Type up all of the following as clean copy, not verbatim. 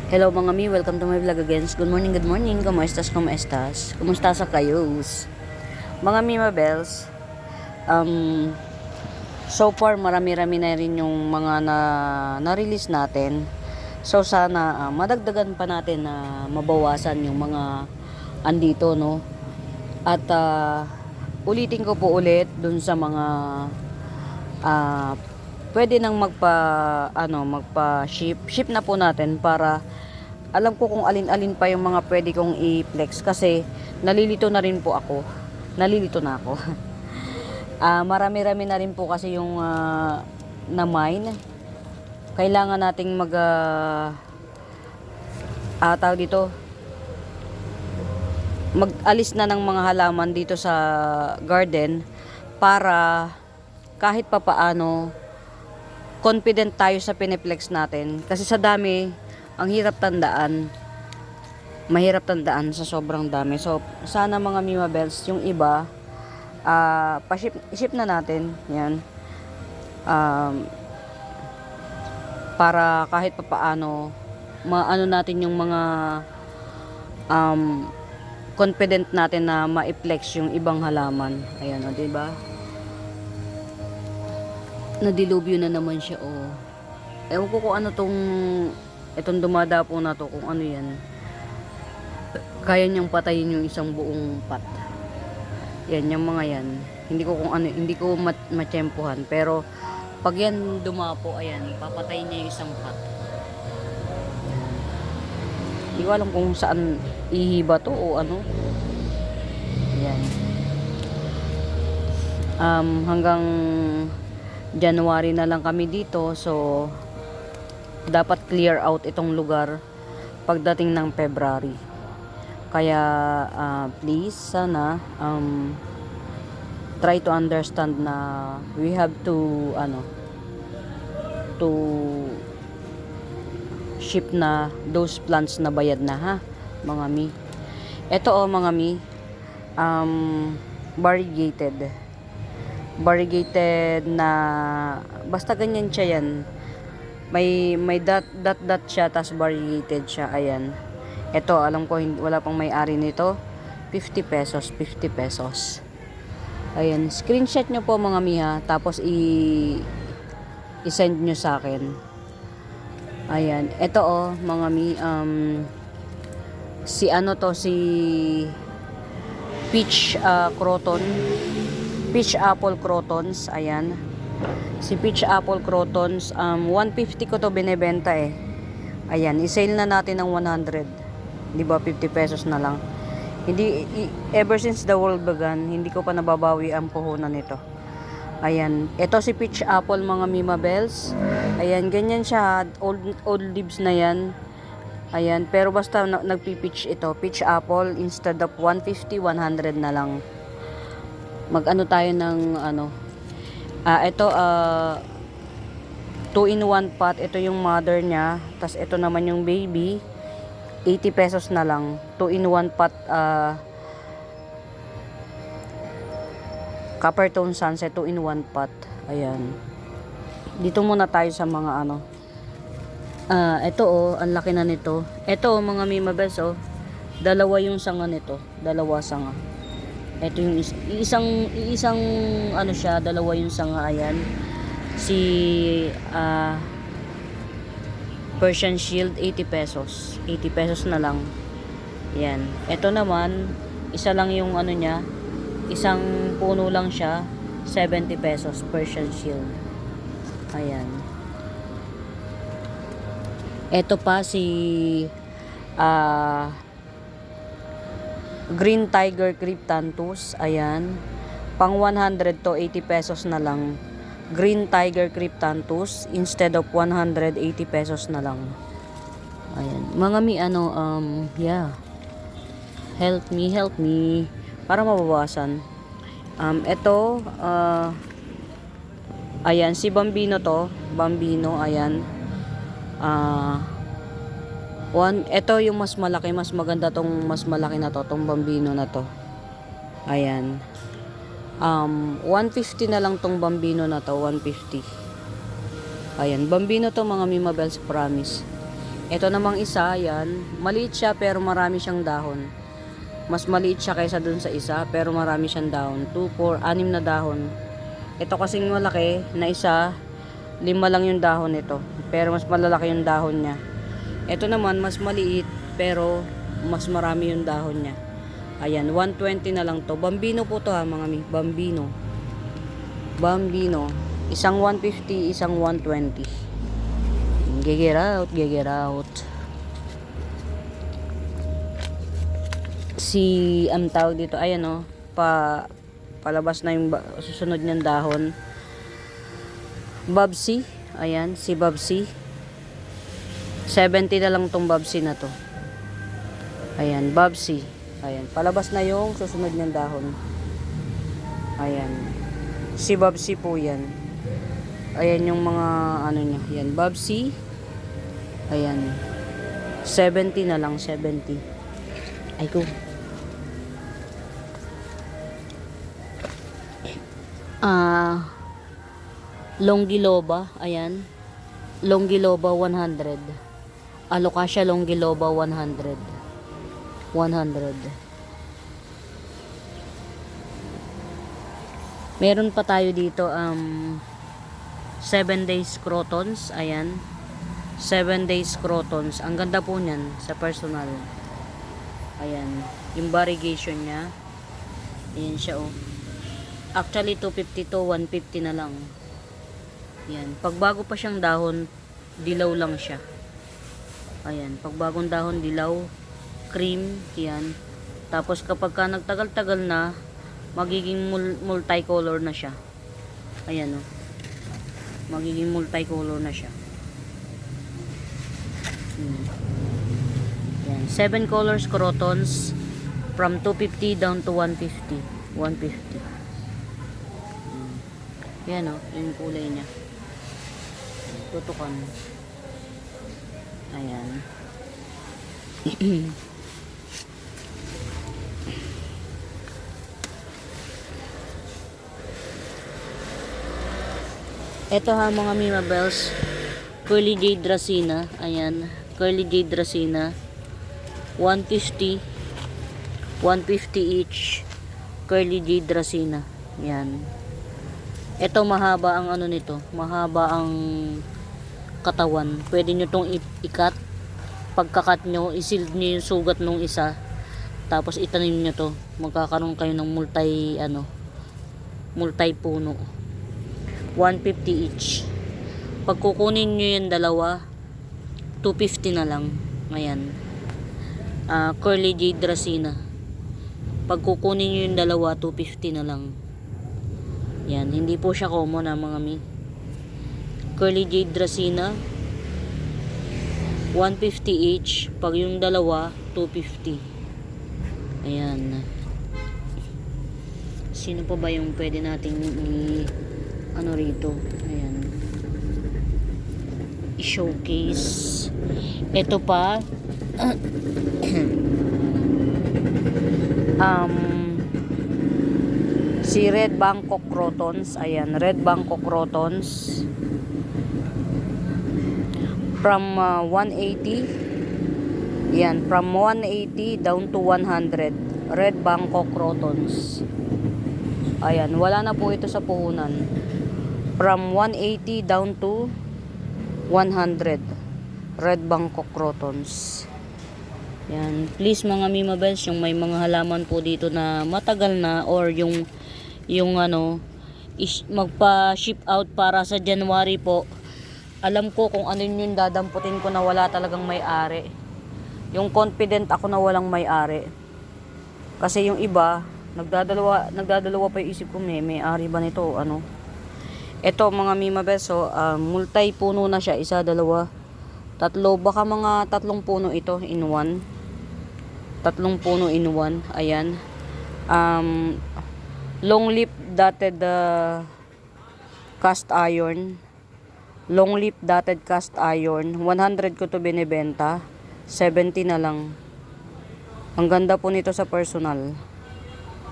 Hello mga mi, welcome to my vlog again. Good morning, good morning. Kumuestas, kumuestas? Kumusta sa kayos? Mga mi mabels, so far marami-rami na rin yung mga na-release natin. So sana madagdagan pa natin na mabawasan yung mga andito, no? At ulitin ko po ulit dun sa mga pwede nang magpa-ship na po natin para alam ko kung alin-alin pa yung mga pwede kong i-flex kasi nalilito na rin po ako. Nalilito na ako. Marami-rami na rin po kasi yung na mine. Kailangan nating tawag dito, mag-alis na ng mga halaman dito sa garden para kahit papaano confident tayo sa piniplex natin. Kasi sa dami, ang hirap tandaan. Mahirap tandaan sa sobrang dami. So, sana mga Mima Bells, yung iba, ship na natin. Yan. Para kahit papaano, maano natin yung mga confident natin na ma-flex yung ibang halaman. Ayan, o, diba? Nadilubyo na naman siya, oh. Ewan ko kung ano itong dumadapo na to, kung ano yan. Kaya niyang patayin yung isang buong pot. Yan, yung mga yan. Hindi ko matsyempohan. Pero, pag yan dumapo, ayan, papatayin niya yung isang pot. Hindi ko alam kung saan ihiba to o ano. Yan. Hanggang January na lang kami dito, so dapat clear out itong lugar pagdating ng February. Kaya please sana try to understand na we have to ship na those plants na bayad na, ha mga mi. Ito mga mi, variegated na basta ganyan siya yan. May dot siya, tas variegated siya. Ayan. Ito, alam ko wala pang may-ari nito. 50 pesos. Ayan, screenshot nyo po mga miha, tapos i-send nyo sa akin. Ayan, ito mga mi, si peach peach apple crotons. Ayan, si peach apple crotons, 150 ko to binebenta eh. Ayan, i-sale na natin ng 100, di ba? 50 pesos na lang. Ever since the world began, hindi ko pa nababawi ang puhunan nito. Ayan, ito si peach apple mga Mima Bells. Ayan, ganyan siya, old leaves na yan. Ayan, pero basta nagpi-peach ito, peach apple, instead of 150, 100 na lang. Mag-ano tayo ng ito 2-in-1 pot. Ito yung mother niya, tas ito naman yung baby. 80 pesos na lang. 2-in-1 pot copper tone sunset, 2-in-1 pot. Ayan, dito muna tayo sa mga ito ang laki na nito. Ito mga Mima Bells, dalawa yung sanga nito, dalawa sanga. Ito yung isang siya, dalawa yung sanga. Ayan, si Persian Shield, 80 pesos na lang. Yan, ito naman isa lang yung niya, isang puno lang siya, 70 pesos Persian Shield. Ayan, ito pa si Green Tiger Cryptanthus. Ayan, pang 100 to, 80 pesos na lang. Green Tiger Cryptanthus, instead of 180 pesos na lang. Ayan, mga mi yeah, help me para mabawasan. Ito ayan, si Bambino to, ayan. Ito yung mas malaki, mas maganda tong mas malaki na to, tong Bambino na to. Ayan, 150 na lang tong Bambino na to, 150. Ayan, Bambino to mga Mima Bells, promise. Ito namang isa, yan. Maliit siya pero marami siyang dahon. Mas maliit siya kaysa dun sa isa pero marami siyang dahon. 2, 4, 6 na dahon. Ito kasing malaki na isa, 5 lang yung dahon nito. Pero mas malalaki yung dahon niya. Ito naman mas maliit pero mas marami yung dahon niya. Ayan, 120 na lang to. Bambino po to ha mga mi. Bambino. Bambino. Isang 150, isang 120. Get out, get out. Ang tawag dito, ayan o, palabas na yung susunod niyang dahon. Babsi, ayan, si Babsi. 70 na lang tong Babsi na to. Ayan, Babsi. Ayan, palabas na yung susunod niyang dahon. Ayan. Si Babsi po yan. Ayan yung mga ano niya. Ayan, Babsi. Ayan. 70 na lang, 70. Ay ko. Longiloba, ayan. Longiloba 100. Alocasia Longiloba 100. 100. Meron pa tayo dito 7 days crotons, ayan. 7 days crotons. Ang ganda po niyan sa personal. Ayan, yung variegation niya. Ayan siya oh. Actually 250 to 150 na lang. Ayan, pag bago pa siyang dahon, dilaw lang siya. Ayan, pag bagong dahon dilaw, cream, yan. Tapos kapag ka nagtagal-tagal na, magiging multicolor na siya. Ayan oh. Magiging multicolor na siya. Yan, 7 colors crotons from 250 down to 150. 150. Yan o, yung kulay niya. Tutukan. Ayan. Ito ha mga Mima Bells, Curly Jade Dracena. Ayan, Curly Jade Dracena. 150 each. Curly Jade Dracena. Ayan. Ito mahaba ang ano nito, mahaba ang katawan. Pwede nyo tong ikat. Pagkakat nyo, isild nyo yung sugat nung isa. Tapos itanim nyo to. Magkakaroon kayo ng multi puno. 150 each. Pag kukunin nyo yung dalawa, 250 na lang. Ayan. Curly Jade Dracena. Pag kukunin nyo yung dalawa, 250 na lang. Yan, hindi po siya common mga mi. Curly Jade Dracena 150 each. Pag yung dalawa 250. Ayan. Sino pa ba yung pwede nating ano rito? Ayan. I-showcase. Ito pa si Red Bangkok Crotons. Ayan, Red Bangkok Crotons from 180. Yan, from 180 down to 100. Red Bangkok Crotons. Ayan, wala na po ito sa puhunan. From 180 down to 100. Red Bangkok Crotons. Yan, please mga Mima Bells, yung may mga halaman po dito na matagal na or yung magpa-ship out para sa January po. Alam ko kung ano yung dadamputin ko na wala talagang may-ari. Yung confident ako na walang may-ari. Kasi yung iba, nagdadalawa pa yung isip ko, may-ari ba nito? Ano? Ito mga Mima Bells, multi-puno na siya. 1, 2, 3, baka mga 3 puno ito in one. 3 puno in one. Ayan. Long leaf dotted cast iron. Long leaf dotted cast iron. 100 ko to binibenta. 70 na lang. Ang ganda po nito sa personal.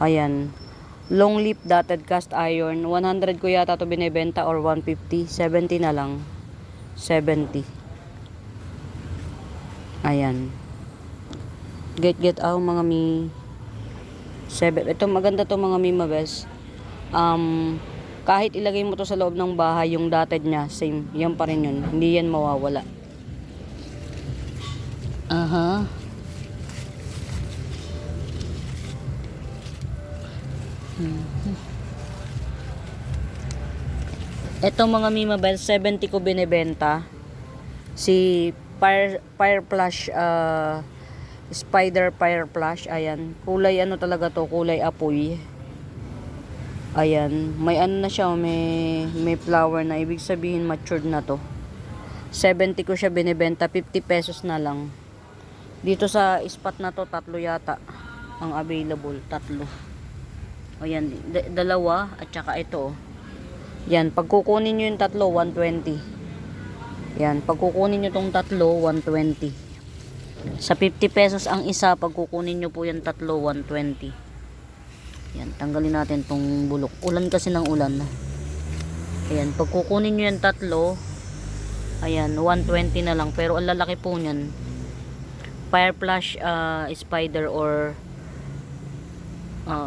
Ayan. Long leaf dotted cast iron. 100 ko yata to binibenta or 150. 70 na lang. 70. Ayan. Get out mga mi. Ito maganda to mga mi mabes. Kahit ilagay mo to sa loob ng bahay, yung dotted niya, same. Yan pa rin yun. Hindi yan mawawala. Aha. Ito mga mi mabes, 70 ko binebenta. Si Fire Plush, Spider Fire Plush, ayan. Kulay ano talaga to, kulay apoy. Ayan, may ano na siya, may flower na, ibig sabihin matured na to. 70 ko siya binebenta, 50 pesos na lang. Dito sa spot na to, tatlo yata ang available, tatlo. Ayan, dalawa at saka ito. Yan, pag kukunin nyo yung tatlo, 120. Yan, pag kukunin nyo tong tatlo, 120. Sa 50 pesos ang isa, pag kukunin nyo po yung tatlo, 120. Yan, tanggalin natin tong bulok. Ulan kasi ng ulan. Ayan, pag kukunin nyo yung tatlo, ayan, 120 na lang. Pero ang lalaki po nyan. Fire Plush Spider or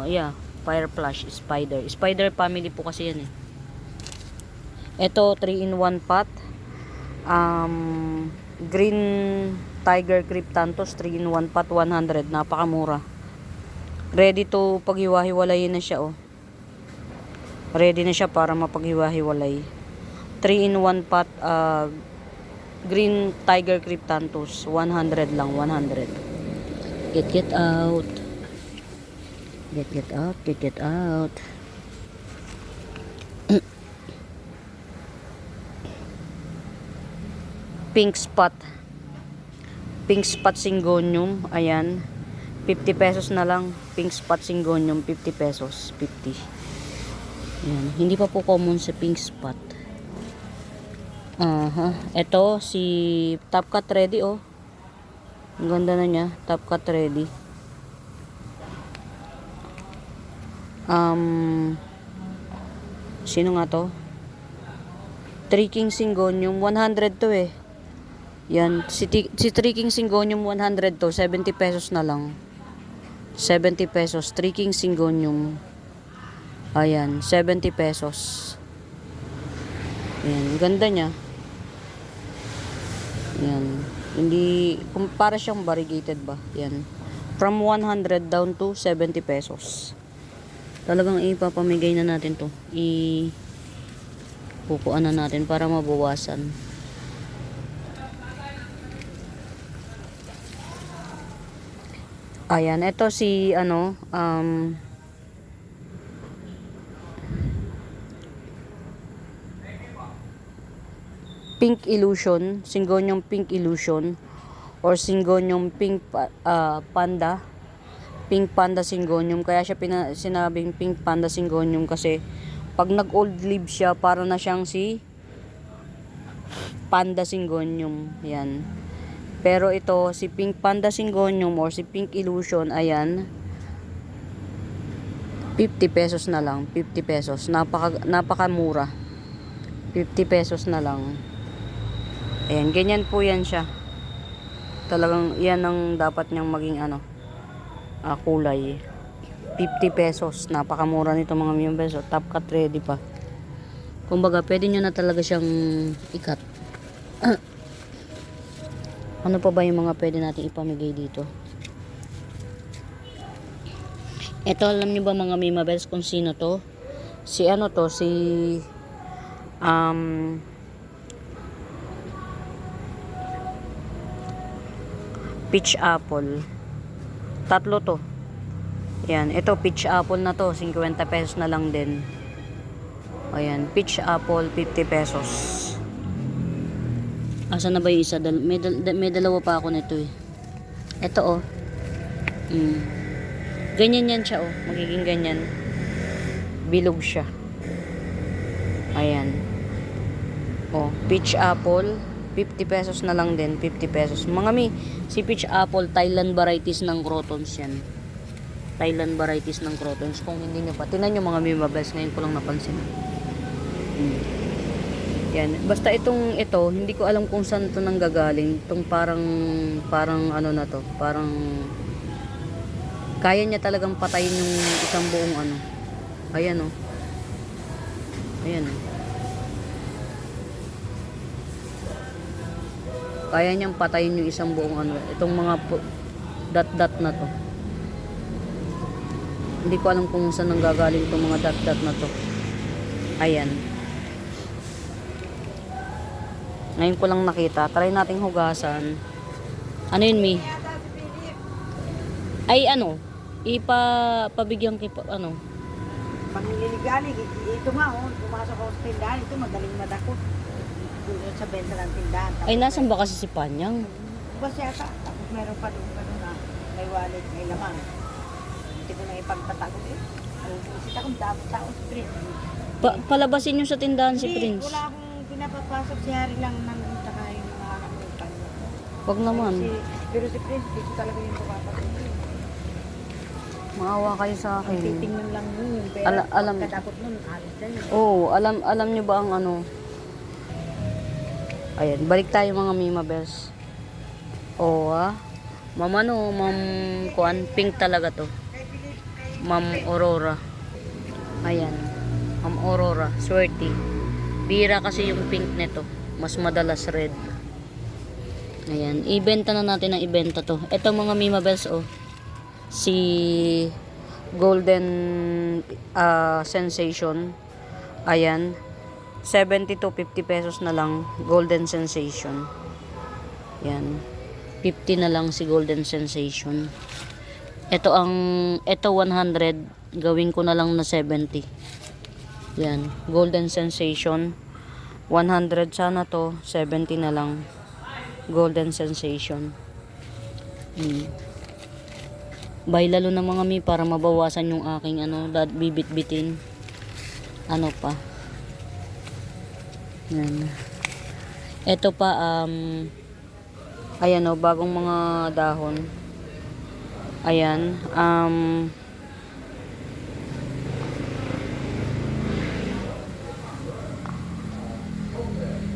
yeah, Fire Plush Spider. Spider family po kasi yan eh. Ito, 3-in-1 pot. Green Tiger Cryptanthus 3-in-1 pot, 100. Napakamura. Ready to paghiwa-hiwalayin na siya, oh. Ready na siya para mapaghiwa-hiwalay. 3-in-1 pot, Green Tiger Cryptanthus, 100 lang, 100. Get out. Get out. Pink spot syngonium, ayan, 50 pesos na lang. Pink spot syngonium, 50 pesos, 50. Ayan, hindi pa po common sa pink spot. Ito si Top Cut Ready, oh. Ang ganda na niya, Top Cut Ready. Sino nga to? Three King Syngonium, 100 to eh. Yan, si Three King Syngonium 100 to, 70 pesos na lang. 70 pesos, Three King Syngonium. Ayan, 70 pesos. Ayan, ganda niya. Ayan, hindi, para siyang variegated ba? Yan. From 100 down to 70 pesos. Talagang ipapamigay na natin to. Pupuan na natin para mabawasan. Ayan, ito si Pink Illusion, Syngonium Pink Illusion or Syngonium Pink Panda. Pink Panda Syngonium, kaya siya sinabing Pink Panda Syngonium kasi pag nag-old leaf siya, para na siyang si Panda Syngonium. Yan. Pero ito, si Pink Panda Syngonium or si Pink Illusion, ayan, 50 pesos na lang. 50 pesos. Napakamura. 50 pesos na lang. Ayan, ganyan po yan siya. Talagang yan ang dapat niyang maging kulay. 50 pesos. Napakamura nito mga members. So, Top Cut Ready pa. Kumbaga, pwede nyo na talaga siyang ikat. Ano pa ba yung mga pwede natin ipamigay dito? Ito, alam niyo ba mga Mima Bells kung sino to? Si Peach Apple. Tatlo to. Yan, ito Peach Apple na to, 50 pesos na lang din. Ayan, Peach Apple, 50 pesos. Asa na ba yung isa? May dalawa pa ako nito eh. Ito, oh. Ganyan yan siya, oh. Magiging ganyan. Bilog siya. Ayan. Oh, Peach Apple, 50 pesos na lang din. 50 pesos. Mga si Peach Apple, Thailand varieties ng crotons yan. Thailand varieties ng crotons. Kung hindi nyo pa, tinan nyo mga Mima Bells. Ngayon ko lang napansin. Yan. Basta ito, hindi ko alam kung saan ito nanggagaling. Itong parang ano na to. Parang kaya niya talagang patayin yung isang buong ano. Ayan oh. Ayan oh. Kaya niyang patayin yung isang buong ano. Itong mga dot-dot na to. Hindi ko alam kung saan nanggagaling itong mga dot-dot na to. Ayan. Ngayon ko lang nakita. Try nating hugasan. Ano yun, Mi? Ay, ano? Pabigyan kita, ano? Pag nililigali, ito nga, oh, pumasok ako sa tindahan, ito madaling madakot. Doon sa benta ng tindahan. Ay, nasan ba kasi si Panyang? Bas yata, tapos meron pa doon na may wallet, may lamang. Hindi ko na ipagtatago eh. Isit akong dami tao si Prince. Palabasin nyo sa tindahan si Hindi, Prince. wala akong pinapapasok, si Harry lang nandun tsaka yung mga anak ng kanya. Wag naman. Pero si Prince, dito talaga yung pumapasok. Maawa kayo sa Ang akin. titingnan lang nun, yung pera, Alam. kadakot nun, alis na yun. Oo, alam nyo ba ang ano? Ayan, balik tayo mga Mima Bells. Oo Ma'am ano, Ma'am Kuan, pink talaga to. Ma'am Aurora. Ayan. Ma'am Aurora, swerte. Bira kasi yung pink nito. Mas madalas red. Ayan, ibenta na natin ang ibenta to. Ito mga Mima Bells oh. Si Golden Sensation. Ayan. 70 to 50 pesos na lang Golden Sensation. Yan. 50 na lang si Golden Sensation. Ito 100, gawin ko na lang na 70. Yan, Golden Sensation. 100 sana to, 70 na lang. Golden Sensation. Buy lalo na mga Mi para mabawasan yung aking ano, bibit-bitin. Ano pa? Yan. Ito pa ayan bagong mga dahon. Ayan,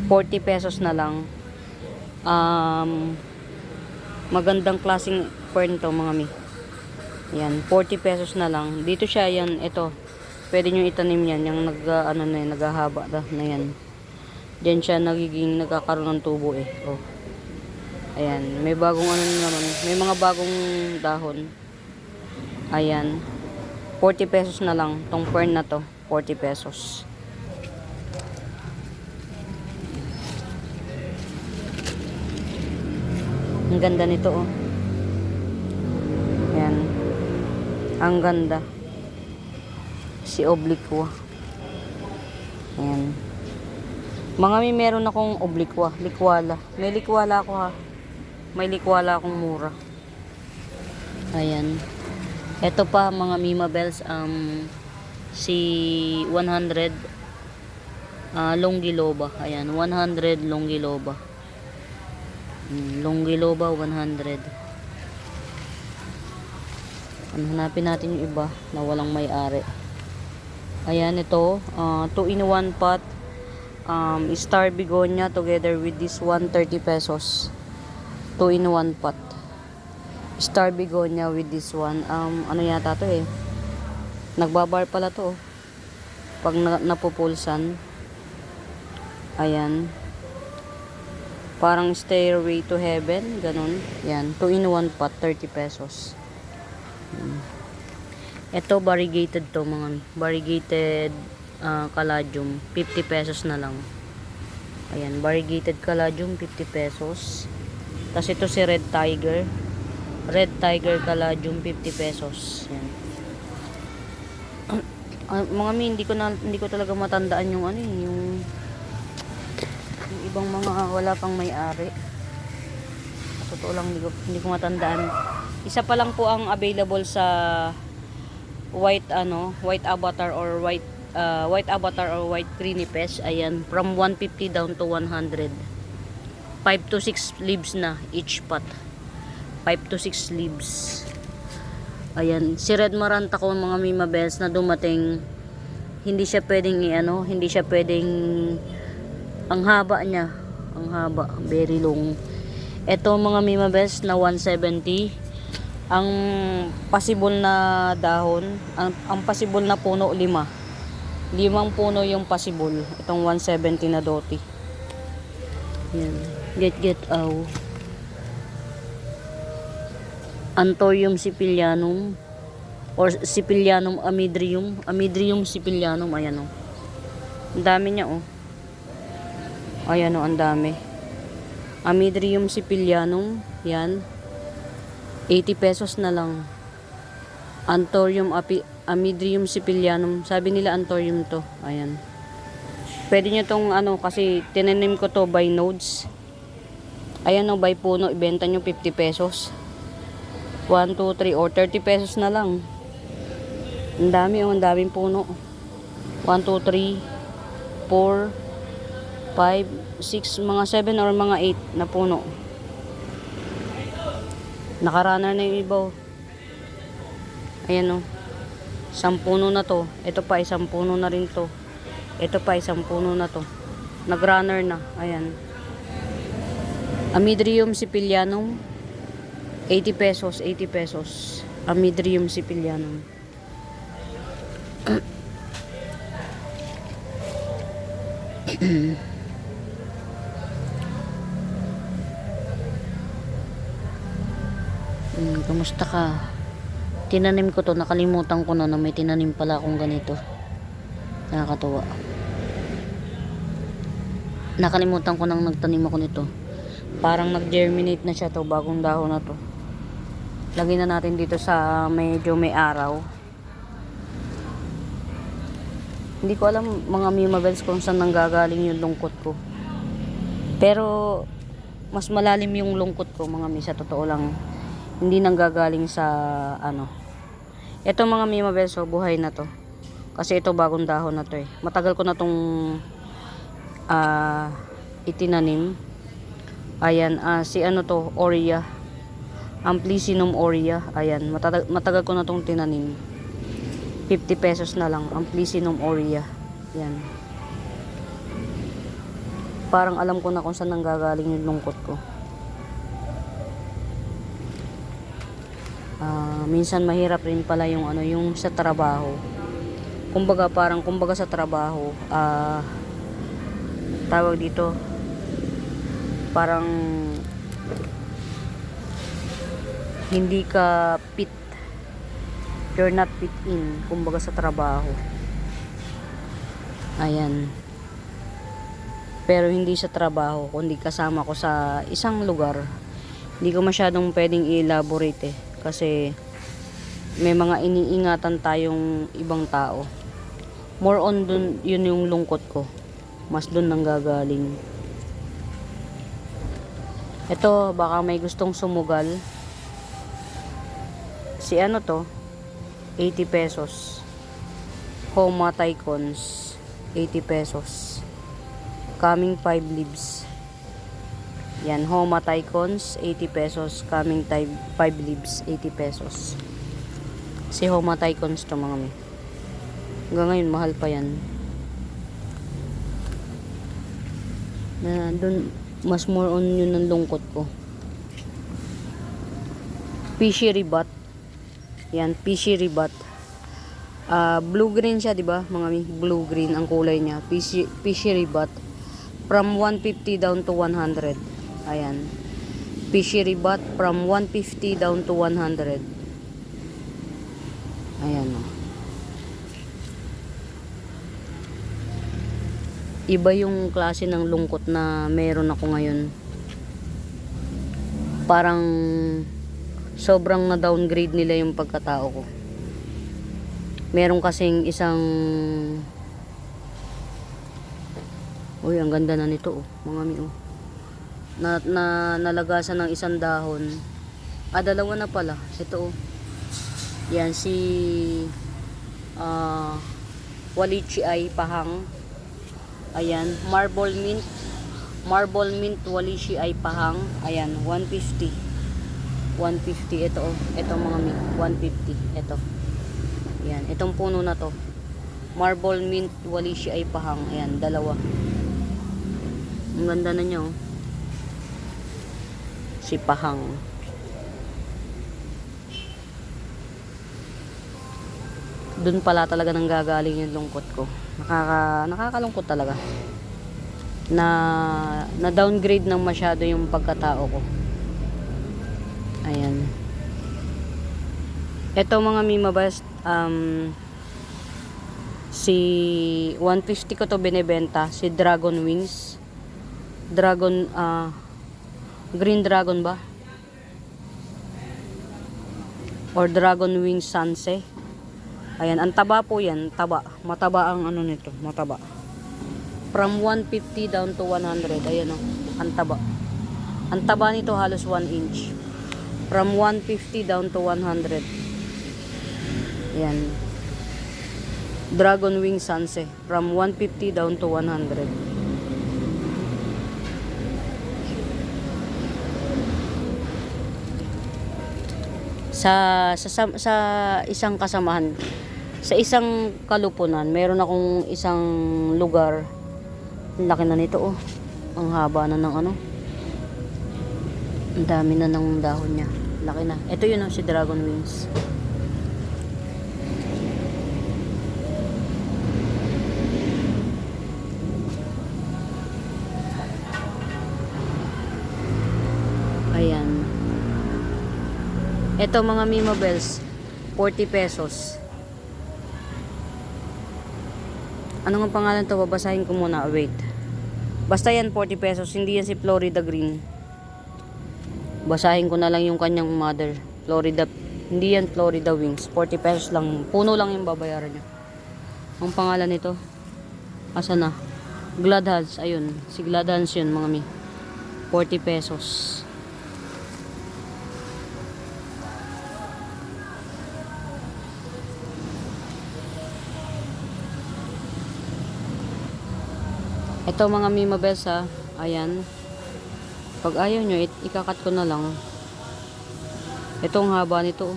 40 pesos na lang. Magandang klaseng fern to mga Mi. Yan, 40 pesos na lang. Dito siya, yan, ito. Pwede nyo itanim yan, yung naghahaba na yan. Diyan siya nagkakaroon ng tubo eh. Oh. Ayan, may bagong ano naman, may mga bagong dahon. Ayan. 40 pesos na lang tong fern na to, 40 pesos. Ang ganda nito oh. Ayan. Ang ganda. Si Obliqua. Ayan. Mga meron akong Obliqua, likwala. May likwala ako ha. May likwala akong mura. Ayan. Ito pa mga Mima Bells, si 100 Longiloba. Ayan, 100 Longiloba. Longiloba 100. Hanapin natin yung iba na walang may-ari. Ayan, ito 2-in-1 pot. Star Begonia together with this 130 pesos. 2-in-1 pot. Star Begonia with this one. Ano yata to eh. Nagbabar pala to. Pag napupulsan. Ayan. Parang Stairway to Heaven. Ganon. Yan. 2-in-1 pot. 30 pesos. Ito variegated to mga. Variegated caladium. 50 pesos na lang. Ayan. Variegated caladium. 50 pesos. Tapos ito si Red Tiger. Red Tiger caladium 50 pesos. Yan. Mga Mi, hindi ko talaga matandaan yung ano yung ibang mga wala pang may-ari. Sa totoo lang hindi ko matandaan. Isa pa lang po ang available sa white avatar or white crenipes. Ayan, from 150 down to 100. 5 to 6 leaves na each pot. 5 to 6 leaves. Ayan, si Red Maranta ko mga Mima Bells na dumating, hindi siya pwedeng Ang haba niya. Ang haba. Very long. Ito mga Mima Best na 170. Ang possible na dahon, ang possible na puno, 5. 5 puno yung possible. Itong 170 na doti. Yan. Get aw. Anthurium sicilianum or Sicilianum amydrium. Amydrium sicilianum. Ayan o. Ang dami niya o. Ayan o, ang dami. Amydrium sicilianum. Yan. 80 pesos na lang. Anthurium Amydrium sicilianum. Sabi nila anthurium to. Ayan. Pwede nyo tong ano, kasi tinanim ko to by nodes. Ayan o, by puno. Ibenta nyo 50 pesos. 1, 2, 3 or 30 pesos na lang. Ang dami o, ang daming puno. 1, 2, 3 4 5, 6, mga 7 or mga 8 na puno. Nakarunner na yung iba. Ayan o. 10 puno na to. Ito pa, 1 puno na rin to. Ito pa, 1 puno na to. Nagrunner na. Ayan. Amydrium sicilianum. 80 pesos. 80 pesos. Amydrium sicilianum. Kumusta ka? Tinanim ko to, nakalimutan ko na may tinanim pala akong ganito. Nakakatuwa. Nakalimutan ko nang nagtanim ako nito. Parang nag-germinate na siya to, bagong dahon na to. Lagyan na natin dito sa medyo may araw. Hindi ko alam mga Mima Bells kung saan nanggagaling yung lungkot ko. Pero mas malalim yung lungkot ko mga mi, sa totoo lang. Hindi nanggagaling sa ano. Ito mga Mima Bells, buhay na to. Kasi ito bagong dahon na to eh. Matagal ko na tong itinanim. Ayan, si ano to, Aurea. Amplicynum Aurea. Ayan, matagal ko na tong tinanim. 50 pesos na lang. Amplicynum Aurea. Yan. Parang alam ko na kung saan nanggagaling yung lungkot ko. Minsan mahirap rin pala yung ano, yung sa trabaho. Kumbaga sa trabaho, tawag dito, parang hindi ka fit. You're not fit in, kumbaga sa trabaho. Ayan. Pero hindi sa trabaho, kundi kasama ko sa isang lugar. Hindi ko masyadong pwedeng i-elaborate eh. Kasi may mga iniingatan tayong ibang tao. More on dun, yun yung lungkot ko. Mas dun nanggagaling. Ito, baka may gustong sumugal. Si ano to? 80 pesos. Homa Tycons. 80 pesos. Coming 5 leaves. Yan, Homa Tycons, 80 pesos. Coming 5 leaves, 80 pesos. Si Homa Tycons to mga mi. Hanggang ngayon, mahal pa yan. Dun, mas more on yun ang lungkot ko. Fishy Ribat. Yan, Fishy Ribat. Blue-green siya, diba? Mga mi, blue-green ang kulay niya. Fishy Ribat. From 150 down to 100. Ayan. Fishy Ribat from 150 down to 100. Ayan o. Iba yung klase ng lungkot na meron ako ngayon. Parang sobrang na-downgrade nila yung pagkatao ko. Meron kasing isang... Uy, ang ganda na nito mga mi nalagasan ng isang dahon. Dalawa na pala. Ito yan si Wallichii pahang. Ayan, Marble Mint Wallichii pahang. Ayan, 150. 150 ito mga mi, 150 ito. Ayan, itong puno na to. Marble Mint Wallichii pahang. Ayan, dalawa. Ang ganda na niya, oh. Si Pahang. Doon pala talaga nang gagaling yung lungkot ko. Nakakalungkot talaga. Na downgrade ng masyado yung pagkatao ko. Ayan. Ito mga Mima Best, si 150 ko to binebenta, si Dragon Wings. Green Dragon ba? Or Dragon Wings Sanse. Ayan, ang taba po yan, taba. Mataba ang ano nito, mataba. From 150 down to 100, ayan o, ang taba. Ang taba nito halos 1 inch. From 150 down to 100. Ayan. Dragon Wings Sanse. From 150 down to 100. Sa isang kasamahan, sa isang kalupunan, meron akong isang lugar. Ang laki na nito, oh. Ang haba na ng ano. Ang dami na ng dahon niya. Laki na. Ito yun, oh, si Dragon Wings. Ayan. Ito mga Mima Bells, 40 pesos. Ano nga pangalan to? Babasahin ko muna. Wait. Basta yan 40 pesos. Hindi yan si Florida Green. Basahin ko na lang yung kanyang mother. Florida. Hindi yan Florida Wings. 40 pesos lang. Puno lang yung babayaran nyo. Ang pangalan nito? Asa na? Glad Hands. Ayun. Si Glad Hands yun mga mi. 40 pesos. Ito mga Mima Bells, ha. Ayan. Pag ayaw nyo, ikakat ko na lang. Itong haba nito.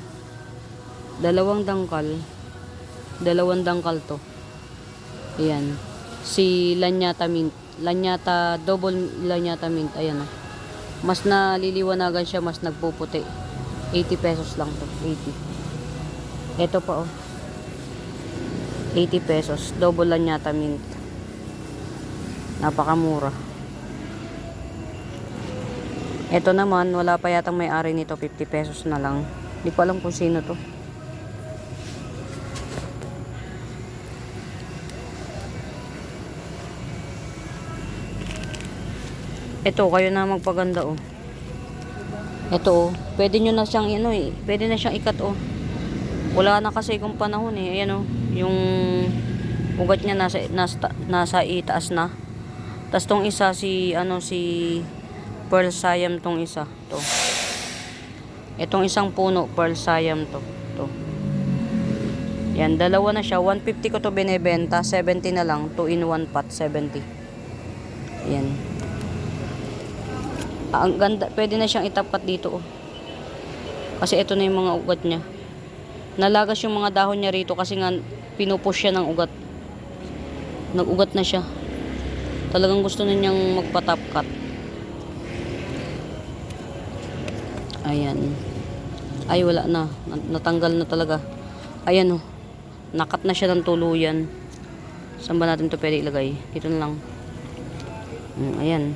Dalawang dangkal to. Ayan. Si Lanyata Mint. Double Lanyata Mint. Ayan, ha. Mas naliliwanagan siya, mas nagpuputi. 80 pesos lang to. 80. Ito pa, oh. 80 pesos. Double Lanyata Mint. Napakamura. Ito naman, wala pa yatang may-ari nito, 50 pesos na lang. Hindi ko alam kung sino to. Ito, kayo na magpaganda, oh. Ito, oh. Pwede nyo na siyang, pwede na siyang ikat, oh. Wala na kasi kung panahon, eh. Ayan, oh. Yung ugat niya nasa itaas na. Tas tong isa si Pearl Siam tong isa to. Itong isang puno Pearl Siam to. Yan, dalawa na siya. 150 ko to binebenta, 70 na lang, 2 in 1 pot, 70. Yan. Ang ganda, pwede na siyang itapat dito, oh. Kasi ito na yung mga ugat niya. Nalagas yung mga dahon niya rito kasi nga pinupush siya ng ugat. Nag-ugat na siya. Talagang gusto na niyang magpa-top cut. Ayan. Ay, wala na. Natanggal na talaga. Ayan, oh. Nakat na siya ng tuluyan. Saan ba natin ito pwede ilagay? Dito na lang. Ayan.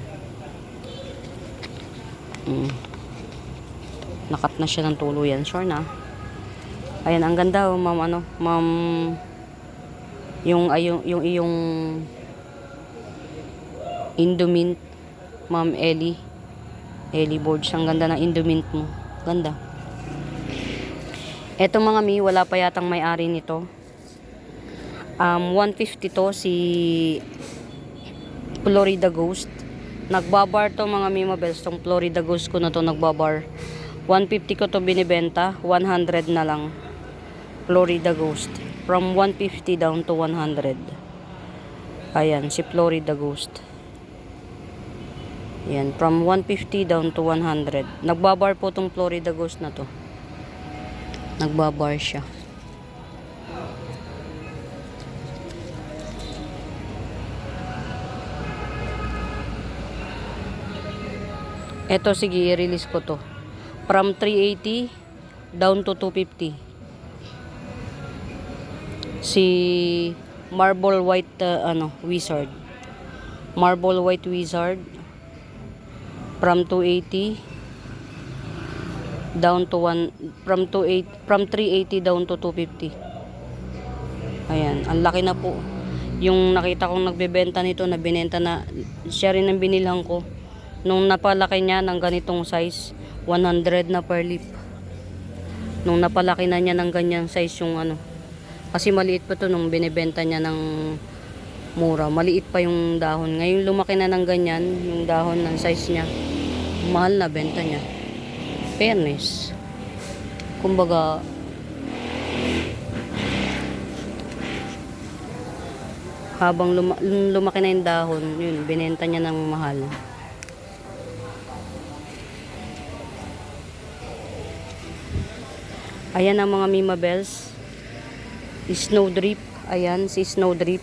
Nakat na siya ng tuluyan. Sure na. Ayan, ang ganda, oh, ma'am. Ma'am, yung iyong Indomint, Ma'am Ellie Boards. Ang ganda ng Indomint mo. Ganda. Eto mga mi, wala pa yatang may-ari nito. 150 to, si Florida Ghost. Nagbabar to mga Mima Bells. Tong Florida Ghost ko na to nagbabar. 150 ko to binibenta. 100 na lang. Florida Ghost. From 150 down to 100. Ayan, si Florida Ghost. Yan, from 150 down to 100. Nagbabar po tong Florida Ghost na to. Nagbabar siya. Eto, sige, i-release ko to. From 380 down to 250. Si Marble White Wizard. Marble White Wizard from 280 down to from 380 down to 250. Ayan, ang laki na po. Yung nakita kong nagbebenta nito, na binenta na, siya rin ang binilhan ko. Nung napalaki niya ng ganitong size, 100 na per leaf. Nung napalaki na niya ng ganyang size yung kasi maliit pa to nung binibenta niya ng mura. Maliit pa yung dahon. Ngayon lumaki na ng ganyan, yung dahon ng size niya. Mahal na benta niya. Fairness. Kumbaga, habang lumaki na yung dahon, yun, binenta niya ng mahal. Ayan ang mga Mima Bells. Snowdrip. Ayan, si Snowdrip.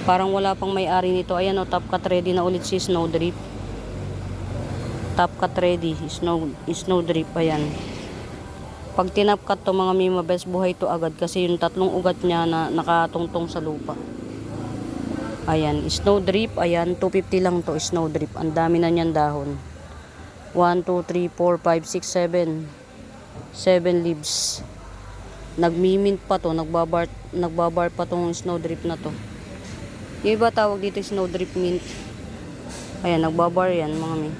Parang wala pang may-ari nito. Ayan o, top cut ready na ulit si Snowdrip. Top cut ready. Snowdrip. Ayan. Pag tinap cut to mga Mima Bells, buhay to agad. Kasi yung tatlong ugat niya na nakatungtong sa lupa. Ayan, Snowdrip. Ayan, 250 lang to, Snowdrip. Ang dami na niyan dahon. 1, 2, 3, 4, 5, 6, 7. 7 leaves. Nagmimint pa to, nagbabar pa tong Snowdrip na to. Yung iba tawag dito Snowdrip mint. Ayan, nagbabar yan mga mi.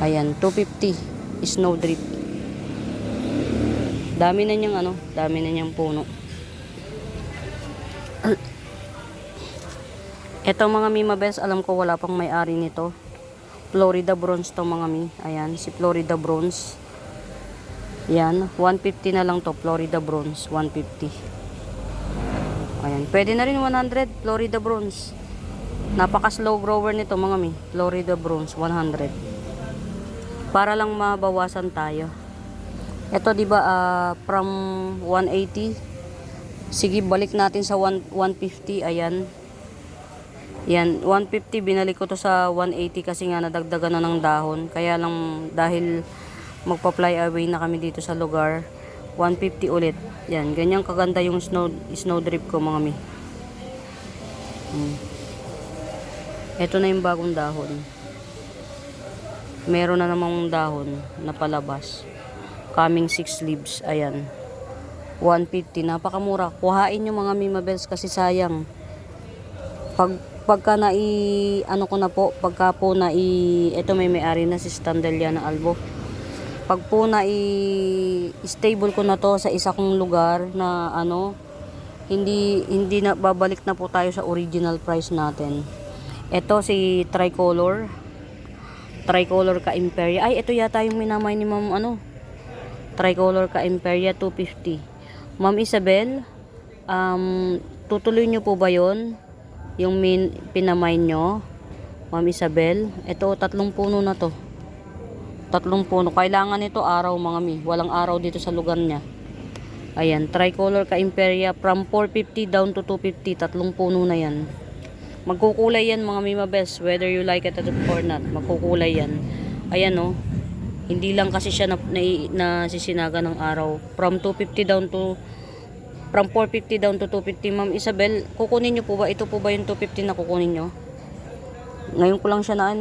Ayan, 250 Snowdrip. Dami na niyang dami na niyang puno. Ito mga Mima Bells, alam ko wala pang may-ari nito. Florida Bronze to mga mi. Ayan, si Florida Bronze. Yan, 150 na lang to, Florida Bronze, 150. Ayan, pwede na rin 100, Florida Bronze. Napaka slow grower nito mga mi, Florida Bronze, 100. Para lang mabawasan tayo. Ito diba, from 180. Sige, balik natin sa 150, ayan. Yan, 150, binalik ko to sa 180 kasi nga nadagdagan na ng dahon. Kaya lang dahil magpa-fly away na kami dito sa lugar, 150 ulit. Yan, ganyan kaganda yung snowdrip ko mga mi. Ito na yung bagong dahon. Meron na namang dahon na palabas. Coming 6 leaves. Ayan, 150, napakamura. Kuhain yung mga Mima Bells kasi sayang. Pagka pagka po ito may-ari na si Standelia na Albo. Pag po stable ko na to sa isa kong lugar na hindi na babalik na po tayo sa original price natin. Ito si Tricolor ka Imperia. Ay, ito yata yung minamay ni Ma'am Tricolor ka Imperia 250. Ma'am Isabel, tutuloy nyo po ba yon? Yung pinamay nyo, Ma'am Isabel? Ito, 3 puno na to. 3 puno. Kailangan nito araw mga mi. Walang araw dito sa lugar niya. Ayan, Tricolor ka Imperia from 450 down to 250. 3 puno na yan. Magkukulay yan mga Mima Bells, whether you like it or not. Magkukulay yan. Ayan hindi lang kasi siya nasisinaga ng araw. From 450 down to 250. Ma'am Isabel, kukunin nyo po ba? Ito po ba yung 250 na kukunin nyo? Ngayon ko lang siya na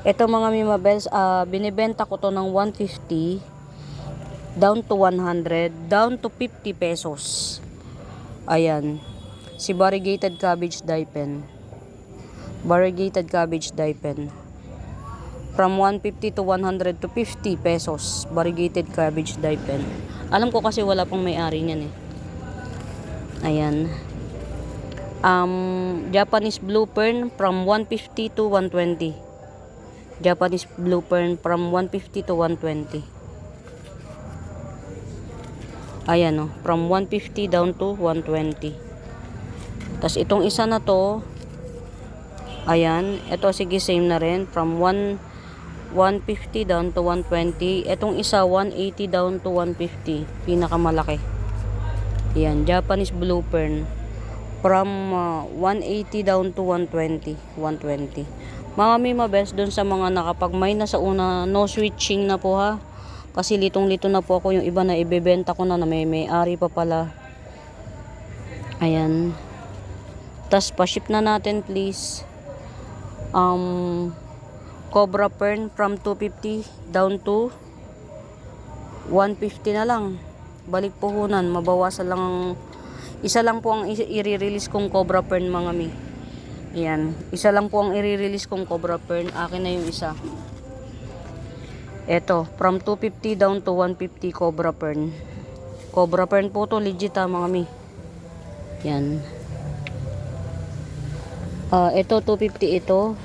Ito mga Mima Bells, binibenta ko to ng 150 down to 100 down to 50 pesos. Ayan, si variegated cabbage dye-pen. Variegated cabbage dye-pen. From 150 to 100 to 50 pesos. Variegated cabbage dye-pen. Alam ko kasi wala pang may-ari niyan Ayan. Japanese Blue Fern from 150 to 120. Japanese Blue Fern from 150 to 120. Ayan from 150 down to 120. Tapos itong isa na to, ayan, ito sige same na rin from 150 down to 120. Itong isa 180 down to 150, pinakamalaki. Ayan, Japanese Blue Fern from 180 down to 120. Mga Mima Bells, dun sa mga nakapag-may na sa una, no switching na po ha. Kasi litong-lito na po ako, yung iba na ibebenta ko na may-ari pa pala. Ayan. Tas pa-ship na natin please. Cobra Fern from 250 down to 150 na lang. Balik puhunan, mabawasan lang isa lang po ang i-release kong Cobra Fern mga mi. Ayan, isa lang po ang i-release kong Cobra Fern. Akin na yung isa. Eto, from 250 down to 150 Cobra Fern. Cobra Fern po to, legit ha mga mi. Yan. Ito 250 ito.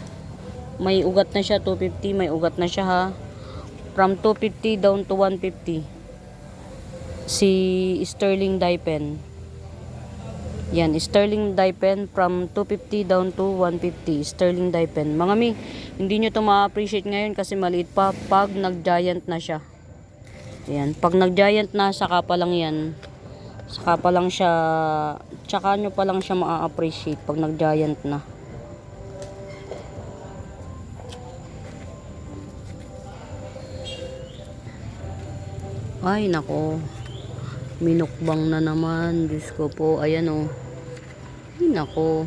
May ugat na siya 250, may ugat na siya ha. From 250 down to 150. Si Sterling Dye Pen. Yan, Sterling Dye Pen from 250 down to 150. Sterling Dye Pen. Mga mi, hindi nyo to ma-appreciate ngayon kasi maliit pa pag nag-giant na siya. Yan, pag nag-giant na, saka pa lang yan. Saka pa lang siya, tsaka nyo pa lang siya ma-appreciate pag nag-giant na. Ay, nako. Minukbang na naman. Diyos ko po. Ayan o. Ay, nako.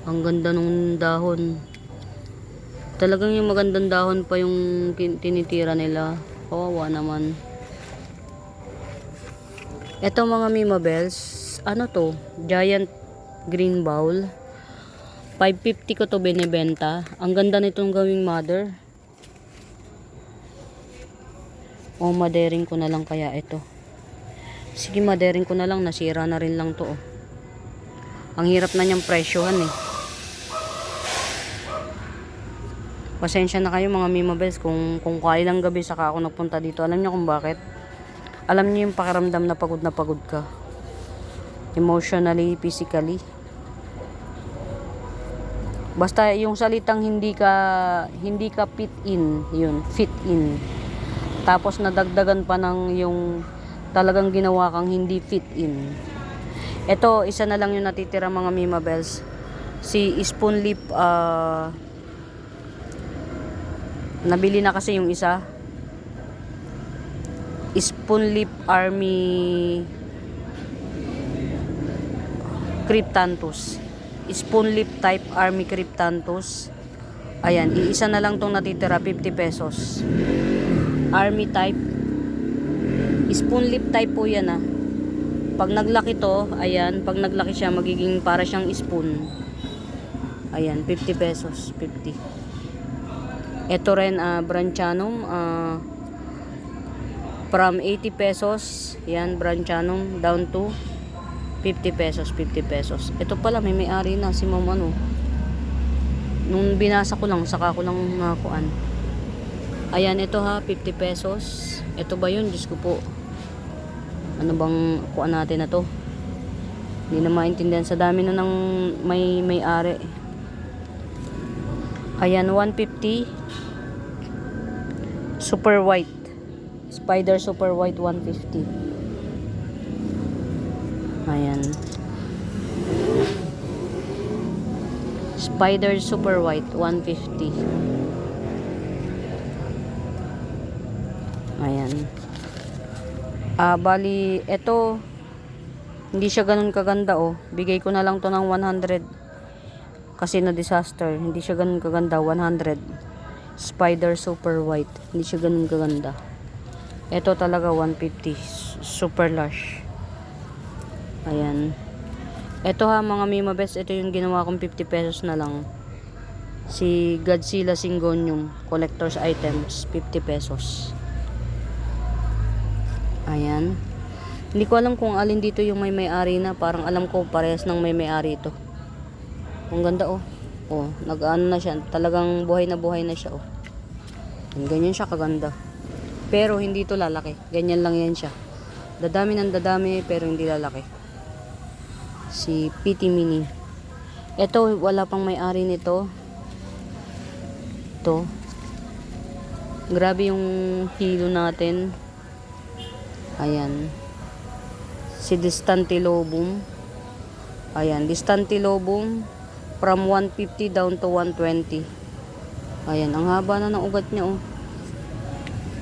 Ang ganda nung dahon. Talagang yung magandang dahon pa yung tinitira nila. Kawawa naman. Eto mga Mima Bells. Ano to? Giant green bowl. 550 ko to binibenta. Ang ganda nitong gawing mother. O madering ko na lang kaya ito. Sige, madering ko na lang. Nasira na rin lang to. Oh. Ang hirap na niyang presyohan eh. Pasensya na kayo mga Mima Bells kung kailang gabi saka ako nagpunta dito. Alam niyo kung bakit? Alam niyo yung pakiramdam na pagod ka. Emotionally, physically. Basta yung salitang hindi ka fit in. Yun, fit in. Tapos nadagdagan pa ng yung talagang ginawa kang hindi fit in. Ito, isa na lang yung natitira mga Mima Bells. Si Spoon Lip, nabili na kasi yung isa. Spoon Lip Army Cryptanthus. Spoon Lip type Army Cryptanthus. Ayan, iisa na lang tong natitira, 50 pesos. Army type. Spoon Lip type po yan ah. Pag naglaki to, ayan, pag naglaki siya, magiging para siyang spoon. Ayan, 50 pesos, 50. Ito rin, Branchanum, from 80 pesos, yan, Branchanum, down to 50 pesos, 50 pesos. Ito pala, may-ari na, si Ma'am ano. Nung binasa ko lang, saka ko lang nakuan. Ayan, ito ha, 50 pesos. Ito ba yun? Diyos ko po. Ano bang kuan natin na to? Hindi na maintindihan. Sa dami na ng may-ari. Ayan, 150. Super white. Spider super white, 150. Ayan. Spider super white, 150. Ayan. Bali, eto, hindi siya ganun kaganda oh. Bigay ko na lang to ng 100. Kasi na disaster. Hindi siya ganun kaganda, 100. Spider super white. Hindi siya ganun kaganda. Ito talaga 150. Super lush. Ayan. Ito ha mga Mima Bells. Ito yung ginawa kong 50 pesos na lang. Si Godzilla Syngonium. Collector's items. 50 pesos. Ayan. Hindi ko alam kung alin dito yung may-ari na. Parang alam ko parehas ng may-ari ito. Ang ganda oh. Oh, nag-ano na siya. Talagang buhay na siya oh. Ganyan siya kaganda. Pero hindi ito lalaki. Ganyan lang yan siya. Dadami ng dadami pero hindi lalaki. Si PT Mini. Ito wala pang may-ari nito. Ito. Grabe yung kilo natin. Ayan. Si Distantilobum. Ayan, Distantilobum From 150 down to 120. Ayan, ang haba na ng ugat niya, oh.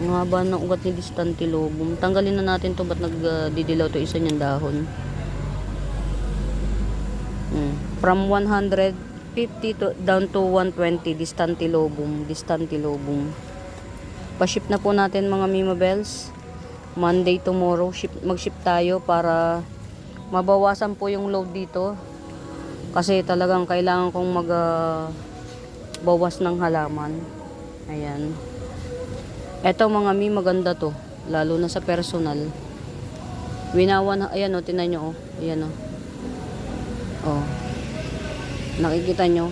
Ang haba ng ugat ni Distantilobum. Tanggalin na natin to, ba't nagdidilaw to isa niyang dahon. From 150 to, down to 120, Distantilobum. Pa-ship na po natin mga Mima Bells. Monday tomorrow, mag-ship tayo para mabawasan po yung load dito. Kasi talagang kailangan kong bawas ng halaman. Ayan. Eto mga mi, maganda to. Lalo na sa personal. Winawan, ayan o, tinan nyo o. Ayan o. O. Nakikita nyo?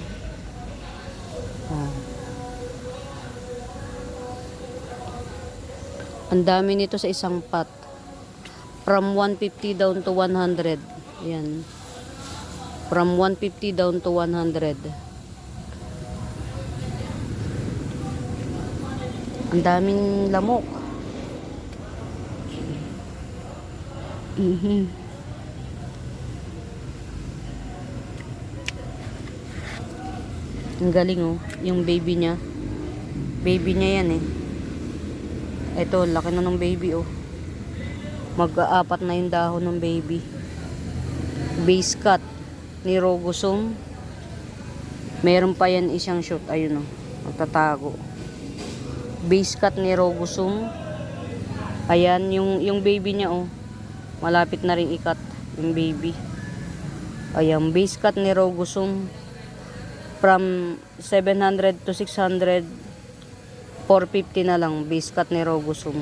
O. Ang dami nito sa isang pot. From 150 down to 100. Ayan. From 150 down to 100. Ang daming lamok. Ang galing oh, yung baby niya. Baby niya yan eh. Ito, laki na ng baby oh. Mag-aapat na yung dahon ng baby. Base cut ni Rogosum. Meron pa yan isang shoot. Ayun oh, magtatago. Base cut ni Rogosum. Ayan, yung baby niya oh. Malapit na rin ikat yung baby. Ayan, base cut ni Rogosum. From 700 to 600, 450 na lang. Base cut ni Rogosum.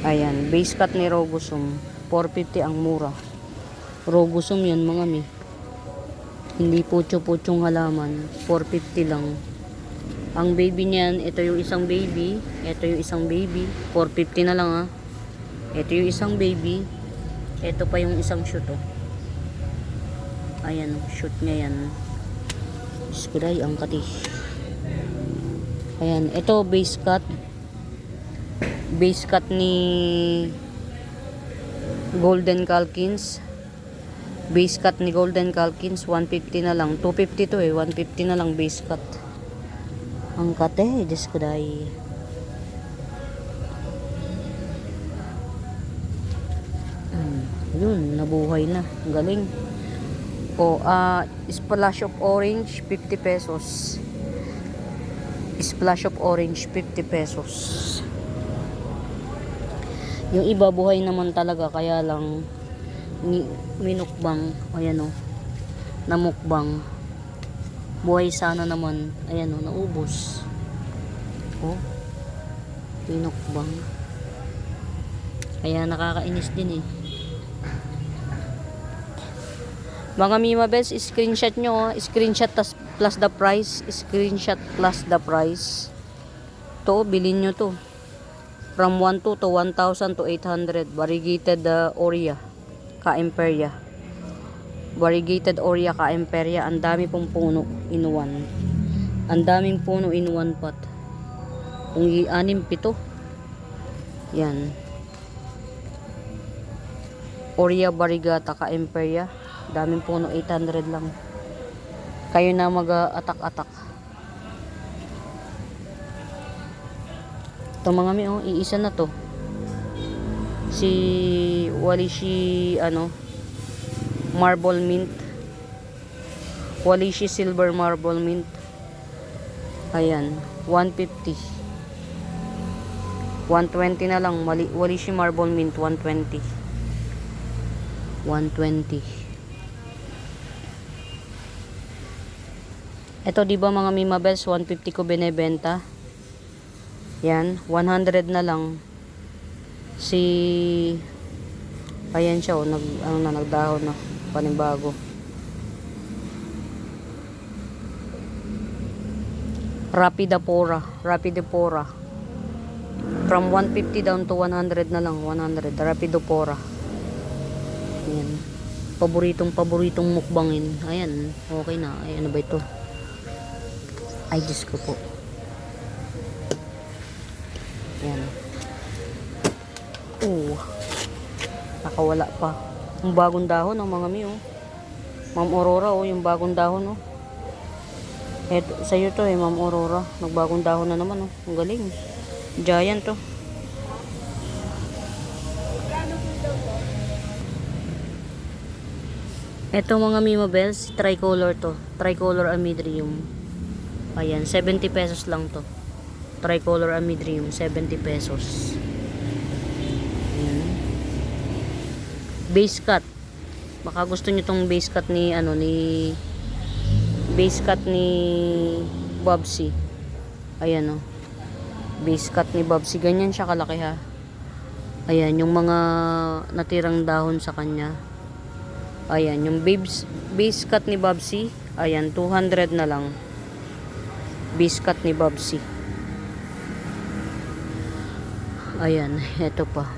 Ayan, base cut ni Rogosum. 450 ang mura. Rogosum yan mga mi. Hindi putyo-putyong halaman. 450 lang. Ang baby niyan, ito yung isang baby. Ito yung isang baby. 450 na lang ah. Ito yung isang baby. Ito pa yung isang shoot oh. Ayan, shoot niya yan. Skuday, ang kati. Ayan, ito base cut. Base cut ni Golden Calkins. Base cut ni Golden Calkins, 150 na lang. 250 to eh, 150 na lang base cut. Ang kate, diskuday. Yun, nabuhay na. Ang galing. O, splash of orange, 50 pesos. Splash of orange, 50 pesos. Yung iba, buhay naman talaga. Kaya lang, minukbang. Ayan o. Namukbang. Buhay sana naman. Ayan o, naubos. O. Minukbang. Kaya nakakainis din eh. Mga Mima Bells, screenshot nyo. Screenshot plus the price. Screenshot plus the price. To, bilhin nyo to. From 1,200 to 1,000 to 800. Variegated Oria. Ka-Imperia. Variegated Oria Ka-Imperia. Ang dami pong puno in one. Ang daming puno in one pot. Kung 6, 7. Yan. Oria Variegata Ka-Imperia. Daming puno, 800 lang. Kayo na mag-atak-atak. Ito mga mi, oh, iisa na to. Si Walishi, Marble Mint. Walishi Silver Marble Mint. Ayan, 150. 120 na lang. Walishi Marble Mint, 120. 120. Ito, di ba mga Mima Bells, 150 ko binebenta. Yan, 100 na lang. Ayan siya, oh, nagdahon na, panibago. Rapidipora. From 150 down to 100 na lang, 100. Rapidipora. Ayan. Paboritong mukbangin. Ayan, okay na. Ay, ano ba ito? Ay, Diyos ko po. Ayan. Nakawala pa. Ang bagong dahon ng mga mi, oh. Ma'am Aurora, oh, yung bagong dahon, oh. Eto, sa'yo to, Ma'am Aurora. Nagbagong dahon na naman, oh. Ang galing. Giant, oh. Eto mga Mima Bells, tricolor to. Tricolor Amidrium. Ayan, 70 pesos lang to. Tricolor Amidrium, 70 pesos. Ayan. Base cut. Baka gusto nyo tong base cut ni base cut ni Bobsy. Ayan, oh. Base cut ni Bobsy. Ganyan siya kalaki, ha. Ayan, yung mga natirang dahon sa kanya. Ayan, yung base cut ni Bobsy. Ayan, 200 na lang. Base cut ni Bobsy. Ayan, eto pa.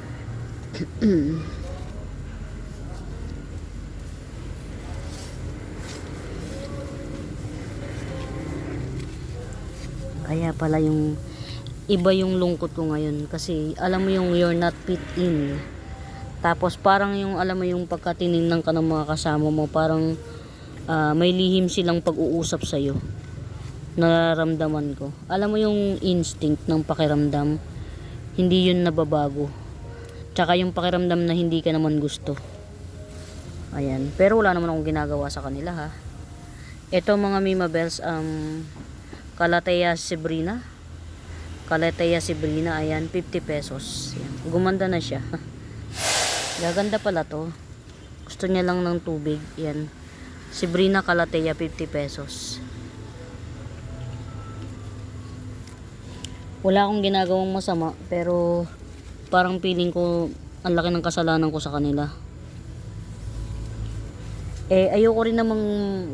Kaya pala yung iba yung lungkot ko ngayon. Kasi alam mo yung you're not fit in. Tapos parang yung alam mo yung pagkatiningnan ka ng mga kasama mo, parang may lihim silang pag-uusap sa'yo. Nararamdaman ko. Alam mo yung instinct ng pakiramdam, hindi yun nababago. Tsaka yung pakiramdam na hindi ka naman gusto. Ayan. Pero wala naman akong ginagawa sa kanila, ha. Ito mga Mima Bells, Calathea Sebrina. Calathea Sebrina, ayan, 50 pesos. Ayan. Gumanda na siya. Gaganda pala to. Gusto niya lang ng tubig. Yan. Sebrina Calathea, 50 pesos. Wala akong ginagawang masama, pero parang feeling ko ang laki ng kasalanan ko sa kanila. Ayoko rin namang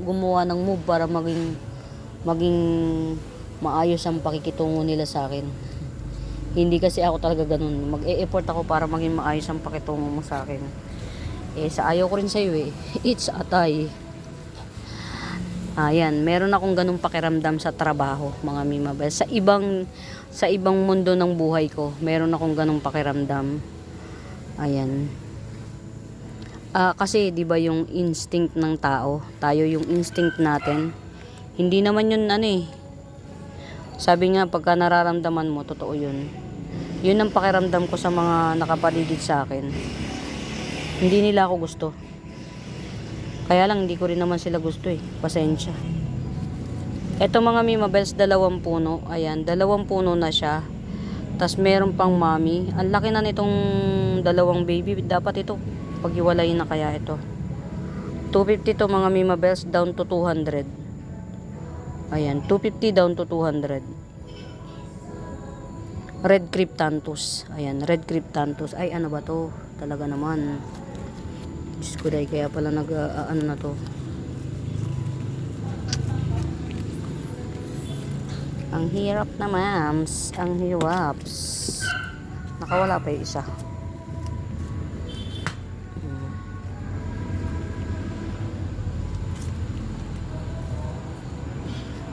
gumawa ng move para maging maayos ang pakikitungo nila sa akin. Hindi kasi ako talaga ganun. Mag-e-effort ako para maging maayos ang pakitungo mo sa akin. Sa ayaw ko rin sa'yo, it's atay. Ayan, meron akong ganung pakiramdam sa trabaho, mga Mima Bells. Sa ibang mundo ng buhay ko, meron akong ganung pakiramdam. Ayan. Kasi 'di ba yung instinct ng tao, tayo yung instinct natin. Hindi naman yun sabi nga, pagka nararamdaman mo, totoo yun. Yun ang pakiramdam ko sa mga nakapaligid sa akin. Hindi nila ako gusto. Kaya lang, hindi ko rin naman sila gusto, pasensya. Eto mga Mima Bells, 2 puno. Ayan, 2 puno na siya. Tas meron pang mami. Ang laki na nitong 2 baby. Dapat ito, paghiwalayin na kaya ito. 250 to mga Mima Bells, down to 200. Ayan, 250 down to 200. Red Cryptanthus. Ayan, Red Cryptanthus. Ay, ano ba to? Talaga naman. Diyos ko, kaya pala ano na to. Ang hirap na, mams. Ang hirap. Nakawala pa yung isa.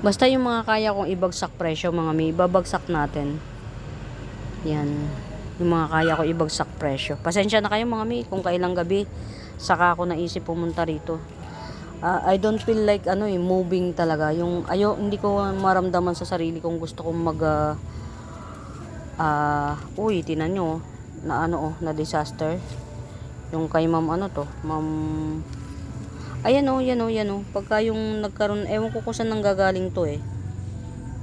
Basta yung mga kaya kong ibagsak presyo, mga may ibabagsak natin. Yan. Yung mga kaya ko ibagsak presyo. Pasensya na kayo mga may kung kailang gabi saka ako naisip pumunta rito. I don't feel like moving talaga. Hindi ko maramdaman sa sarili kung gusto kong uy, tinan nyo na na disaster. Yung kay ma'am ma'am. Ayan yan pagka yung nagkaroon, ewan ko kung saan nanggagaling to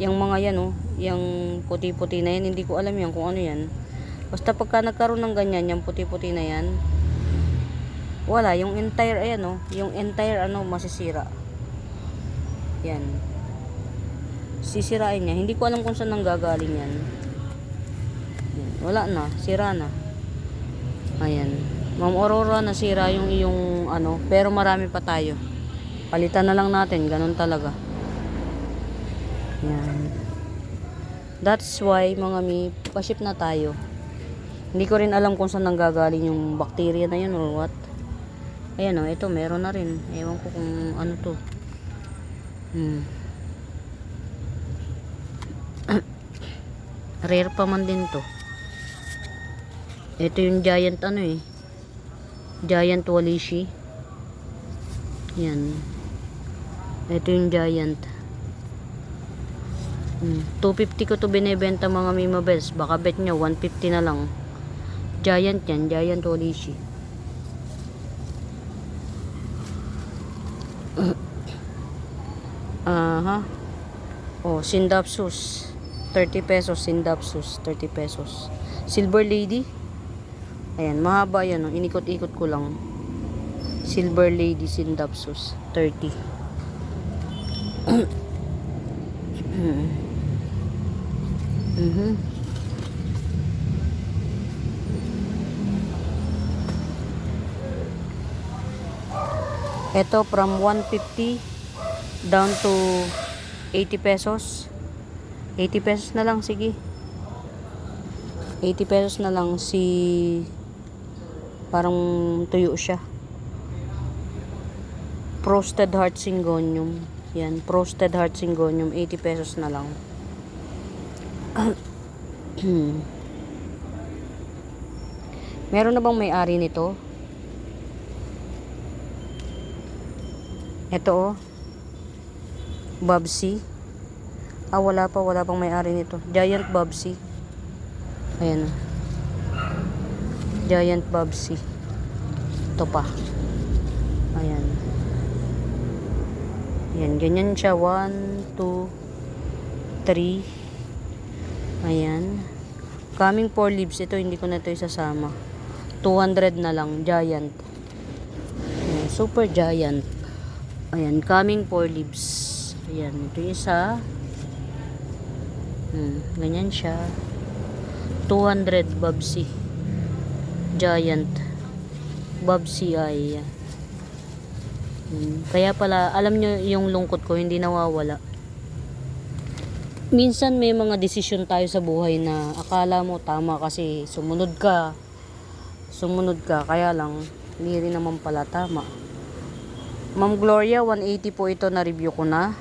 yung mga yung puti-puti na yan, hindi ko alam yan kung ano yan. Basta pagka nagkaroon ng ganyan, yung puti-puti na yan, wala, yung entire yung entire masisira. Yan. Sisirain niya. Hindi ko alam kung saan nanggagaling yan. Wala na, sira na. Ayan. Ma'am Aurora, nasira yung iyong pero marami pa tayo. Palitan na lang natin, ganun talaga. Yan. That's why mga mi, pa-ship na tayo. Hindi ko rin alam kung saan nanggagaling yung bacteria na yun or what. Ayan ito meron na rin. Ewan ko kung ano to. Rare pa man din to. Ito yung giant Giant Walishi. Yan. Ito yung Giant. 250 ko to binebenta mga Mima Bells. Baka bet nyo 150 na lang. Giant yan. Giant Olishi. Aha. Oh, Sindapsus. 30 pesos. Sindapsus. 30 pesos. Silver Lady. Ayan. Mahaba yan. Oh. Inikot-ikot ko lang. Silver Lady Sindapsus. 30. Ito from 150 down to 80 pesos. 80 pesos na lang, sige. 80 pesos na lang si parang tuyo siya. Frosted Heart Syngonium. Yan, Frosted Heart Syngonium, 80 pesos na lang. Meron na bang may-ari nito? Ito oh. Bubsy. Wala pang may-ari nito. Giant Bubsy. Ayan. Giant Bubsy. Ito pa. Ayan. Ayan, ganyan siya. 1, 2, 3. Ayan. Coming 4 leaves. Ito, hindi ko na ito isasama. 200 na lang. Giant. Ayan, super giant. Ayan, coming 4 leaves. Ayan, ito yung isa. Ganyan siya. 200 Bubsy. Giant. Bubsy ay. Kaya pala, alam nyo yung lungkot ko, hindi nawawala. Minsan may mga desisyon tayo sa buhay na akala mo tama kasi sumunod ka. Kaya lang, hindi rin naman pala tama. Ma'am Gloria, 180 po ito, na-review ko na.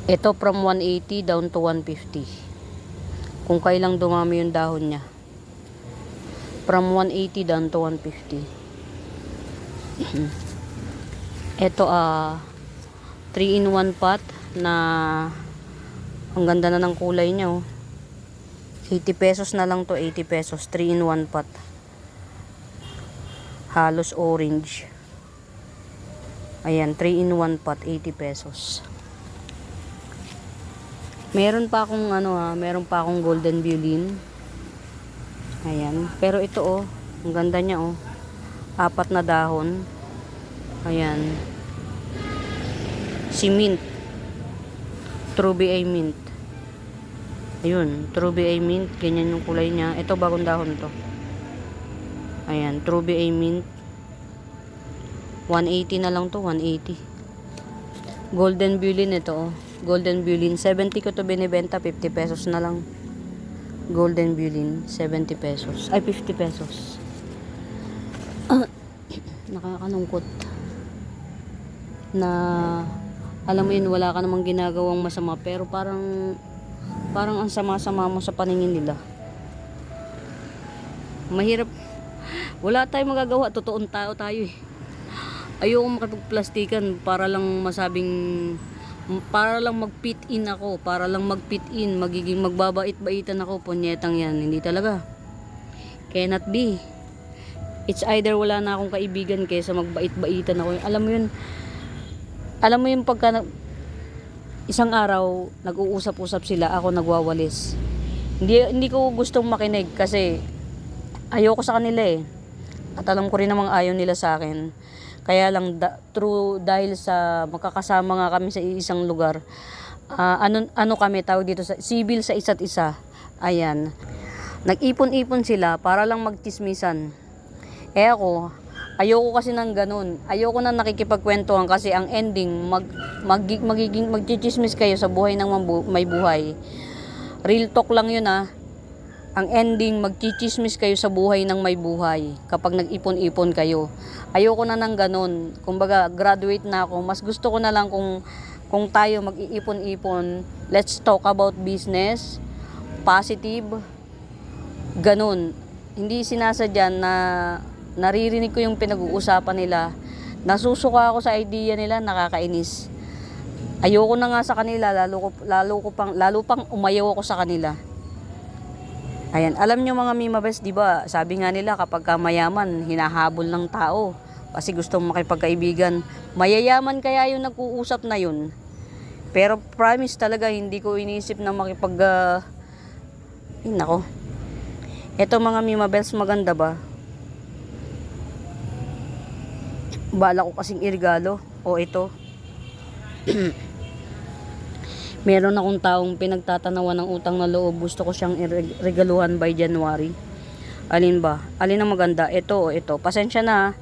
Ito from 180 down to 150. Kung kailang dumami yung dahon niya. From 180 down to 150. Ito 3-in-1 pot na ang ganda na ng kulay niya oh. 80 pesos na lang to, 80 pesos. 3-in-1 pot. Halos orange. Ayan, 3-in-1 pot, 80 pesos. Meron pa akong meron pa akong golden violin. Ayan, pero ito oh, ang ganda niya oh. 4 na dahon. Ayan. Si mint. Truby ay mint. Ayun, Truby ay mint, ganyan yung kulay niya. Ito bagong dahon to. Ayan, Truby ay mint. 180 na lang to, 180. Golden violin ito oh. Golden violin, 70 ko to binibenta, 50 pesos na lang. Golden violin, 70 pesos. Ay, 50 pesos. Nakakalungkot. Na, alam mo yun, wala ka namang ginagawang masama, pero parang ang sama-sama mo sa paningin nila. Mahirap. Wala tayong magagawa, totoong tao tayo eh. Ayoko makapagplastikan para lang mag-fit in ako, magiging magbabait-baitan ako, punyetang yan, hindi talaga. Cannot be. It's either wala na akong kaibigan kaysa magbait-baitan ako. Alam mo yung pagka isang araw nag-uusap-usap sila, ako nagwawalis. Hindi ko gustong makinig kasi ayoko sa kanila eh. At alam ko rin namang ayaw nila sa akin. Kaya lang dahil sa makakasama nga kami sa isang lugar, kami tawag dito sa civil sa isa't isa. Ayan. Nag-ipon-ipon sila para lang magtismisan. Ako, ayoko kasi ng ganun. Ayoko na nakikipagkwentuhan kasi ang ending magchichismis kayo sa buhay ng may buhay. Real talk lang 'yun ah. Ang ending, magchichismis kayo sa buhay ng may buhay kapag nag-ipon-ipon kayo. Ayoko na ng ganun. Kumbaga, graduate na ako. Mas gusto ko na lang kung tayo mag-iipon-ipon, let's talk about business, positive, ganun. Hindi sinasadya na naririnig ko yung pinag-uusapan nila. Nasusuka ako sa idea nila, nakakainis. Ayoko na nga sa kanila, lalo pang umayaw ako sa kanila. Ayan, alam nyo mga Mima Best, di ba? Sabi nga nila kapag ka mayaman, hinahabol ng tao kasi gustong makipagkaibigan. Mayayaman kaya yung nag-uusap na yun. Pero promise talaga, hindi ko iniisip na nako. Eto mga Mima Bells, maganda ba? Bala ko kasing irigalo. O ito. Meron akong taong pinagtatanawan ng utang na loob. Gusto ko siyang regaluhan by January. Alin ba? Alin ang maganda? Ito o ito. Pasensya na.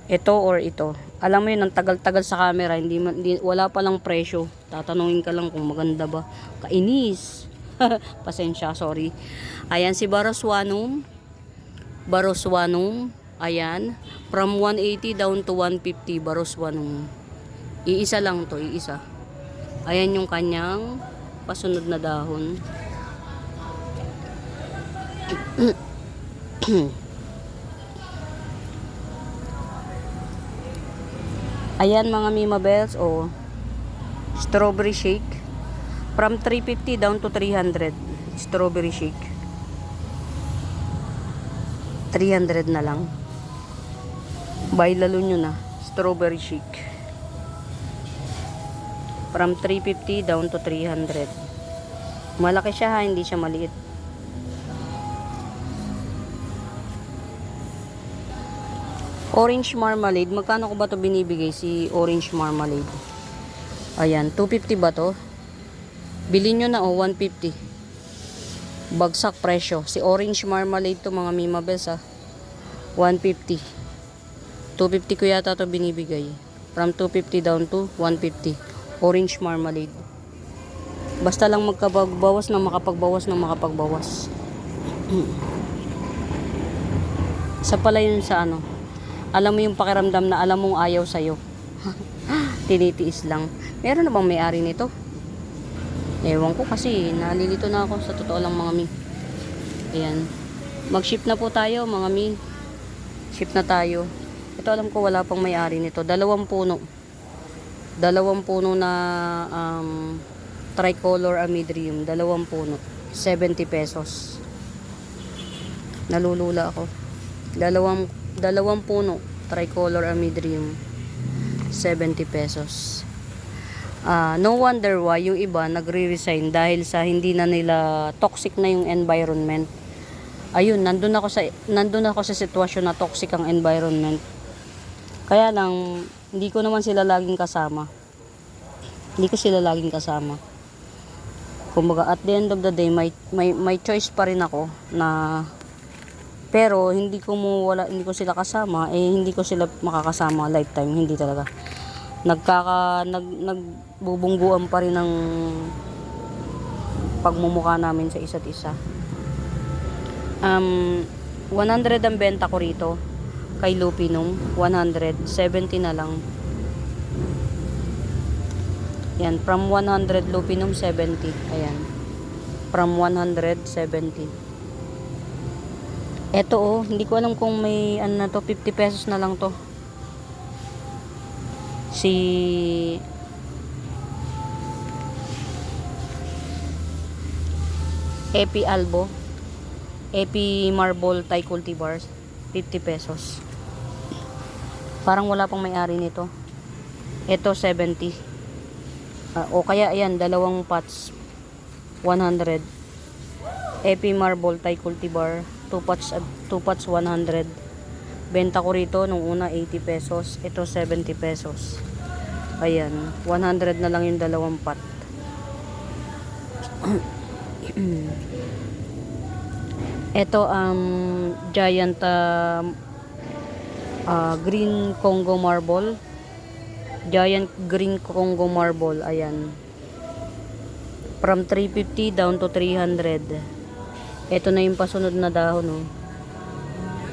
Ito or ito. Alam mo yun, ang tagal-tagal sa camera. Wala palang presyo. Tatanungin ka lang kung maganda ba. Kainis. Pasensya, sorry. Ayan si Baroswanum. Ayan. From 180 down to 150. Baroswanum. Iisa lang to, iisa. Ayan yung kanyang pasunod na dahon. Ayan mga Mima Bells, strawberry shake. From 350 down to 300. Strawberry shake. 300 na lang. Buy lalo nyo na. Strawberry shake. From 350 down to 300. Malaki siya ha, hindi siya maliit. Orange marmalade. Magkano ko ba to binibigay si orange marmalade? Ayan, 250 ba to? Bilhin nyo na 150. Bagsak presyo. Si orange marmalade to mga Mima Bells ha. 150. 250 ko yata to binibigay. From 250 down to 150. Orange marmalade. Basta lang magkabagbawas na makapagbawas. Sa pala yun sa ano. Alam mo yung pakiramdam na alam mong ayaw sa'yo. Tinitiis lang. Meron na bang may-ari nito? Ewan ko kasi nalilito na ako sa totoo lang mga mi. Ayan. Mag-ship na po tayo mga mi. Ship na tayo. Ito alam ko wala pang may-ari nito. 2 puno. 2 puno na tricolor amidrium. 2 puno. 70 pesos. Nalulula ako. 2 puno. Tricolor amidrium. 70 pesos. No wonder why yung iba nagre-resign dahil sa hindi na nila toxic na yung environment. Ayun, nandun ako sa sitwasyon na toxic ang environment. Kaya lang hindi ko naman sila laging kasama. Kumbaga at the end of the day may choice pa rin ako na pero hindi ko sila kasama, hindi ko sila makakasama lifetime, hindi talaga. Nagbubungguan pa rin ng pagmumukha namin sa isa't isa. 100 ang benta ko rito kay Lupinum. 170 na lang. Yan, from 100 Lupinum 70. Ayan. From 170. Eto hindi ko alam kung may ano na to, 50 pesos na lang to. Si Epi Albo, Epi Marble Thai Cultivars, 50 pesos. Parang wala pang may-ari nito. Ito 70. O kaya ayan, 2 pots 100. Epi Marble Thai Cultivar, 2 pots 100. Benta ko rito nung una 80 pesos, ito 70 pesos. Ayan, 100 na lang yung 2 pot. Ito giant green Congo marble. Giant green Congo marble, ayan. From 350 down to 300. Ito na yung pasunod na dahon,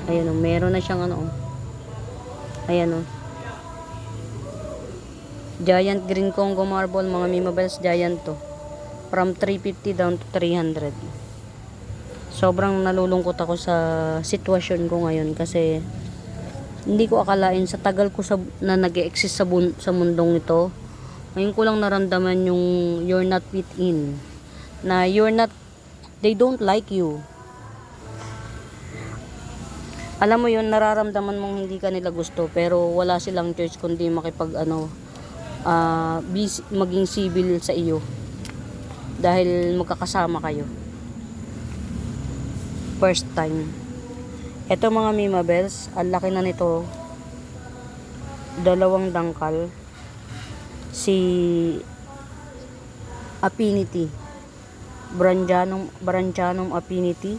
Ayan, meron na siyang Ayan, Giant green Congo marble, mga Mima Bells, giant to. From 350 down to 300. Sobrang nalulungkot ako sa sitwasyon ko ngayon kasi hindi ko akalain sa tagal ko na nag-exist sa mundong ito. Ngayon ko lang naramdaman yung you're not fit in. Na they don't like you. Alam mo yun, nararamdaman mong hindi ka nila gusto pero wala silang choice kundi maging civil sa iyo. Dahil magkakasama kayo. First time. Ito mga Mima Bells, ang laki na nito. 2 dangkal. Si Affinity. Branjanum Affinity.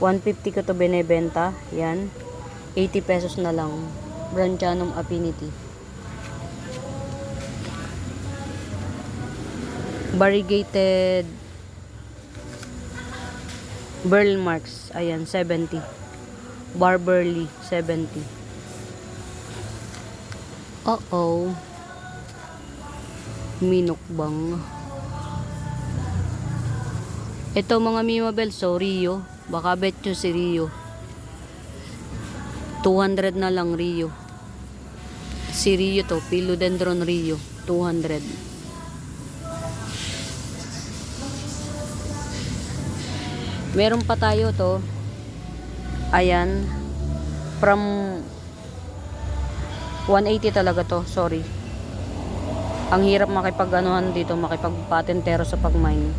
150 ko to binebenta. Yan. 80 pesos na lang. Branjanum Affinity. Variegated Burl Marks. Ayan, 70. Barberly, 70. Uh-oh. Minukbang. Ito mga Mima Bells, so Rio. Baka bet nyo si Rio. 200 na lang Rio. Si Rio to, Philodendron Rio. 200. Meron pa tayo to. Ayan. From 180 talaga to. Sorry. Ang hirap makipag-anuhan dito. Makipag-patentero sa pag-mine.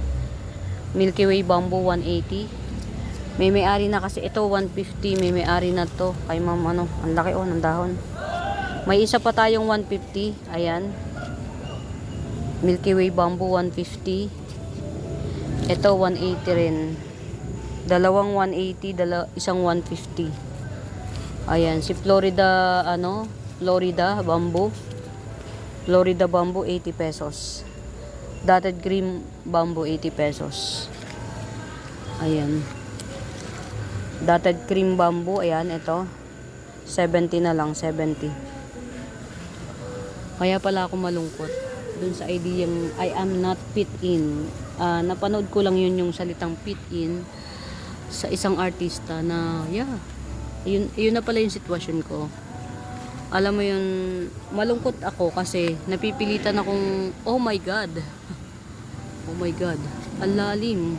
Milky Way Bamboo 180. May may-ari na kasi ito 150. May may-ari na to. Kay ma'am ano. Ang laki ng dahon. May isa pa tayong 150. Ayan. Milky Way Bamboo 150. Ito 180 rin. Dalawang 180, isang 150. Ayan, si Florida Bamboo. Florida Bamboo 80 pesos. Dotted Cream Bamboo 80 pesos. Ayan. Dotted Cream Bamboo, ayan, ito. 70 na lang, 70. Kaya pala ako malungkot dun sa idea I am not fit in. Napanood ko lang yun yung salitang fit in sa isang artista na yun na pala yung sitwasyon ko. Alam mo yun, malungkot ako kasi napipilitan akong oh my god ang lalim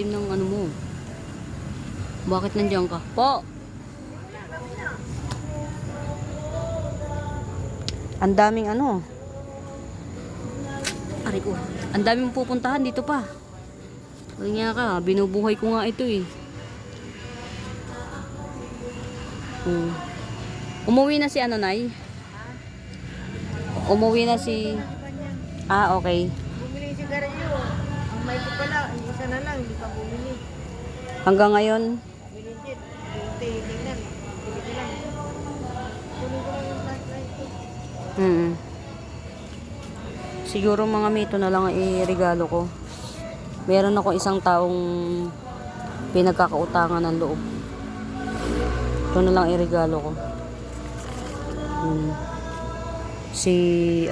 ng ano mo, bakit nandiyan ka po? Ang daming aray ko, ang daming pupuntahan dito pa. Kanya ka, binubuhay ko nga ito eh. Umuwi na si Nay? Umuwi na si... okay. Bumili si Garillo. Ang may ko pala, isa na lang, hindi pa bumili. Hanggang ngayon? Bilintin. Tingnan. Bumili lang. Kunin ko lang yung flashlight ko. Siguro mga mito na lang i-regalo ko. Meron ako isang taong pinagkakautangan ng loob. Ito na lang i-regalo ko. Si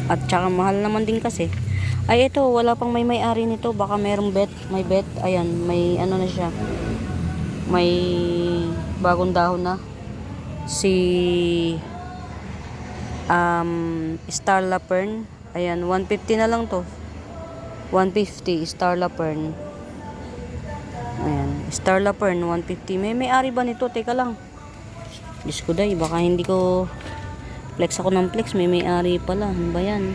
at saka mahal naman din kasi. Ay ito, wala pang may-ari nito. Baka merong may bet. Ayan, may na siya. May bagong dahon na. Si Starla Pern. Ayan, 150 na lang to. 150 Starla Pern. Ayan, Starla Pern 150. May-ari ba nito? Teka lang. Diyos ko day, baka hindi ko flex ako ng flex. May-ari pala. Ano ba yan?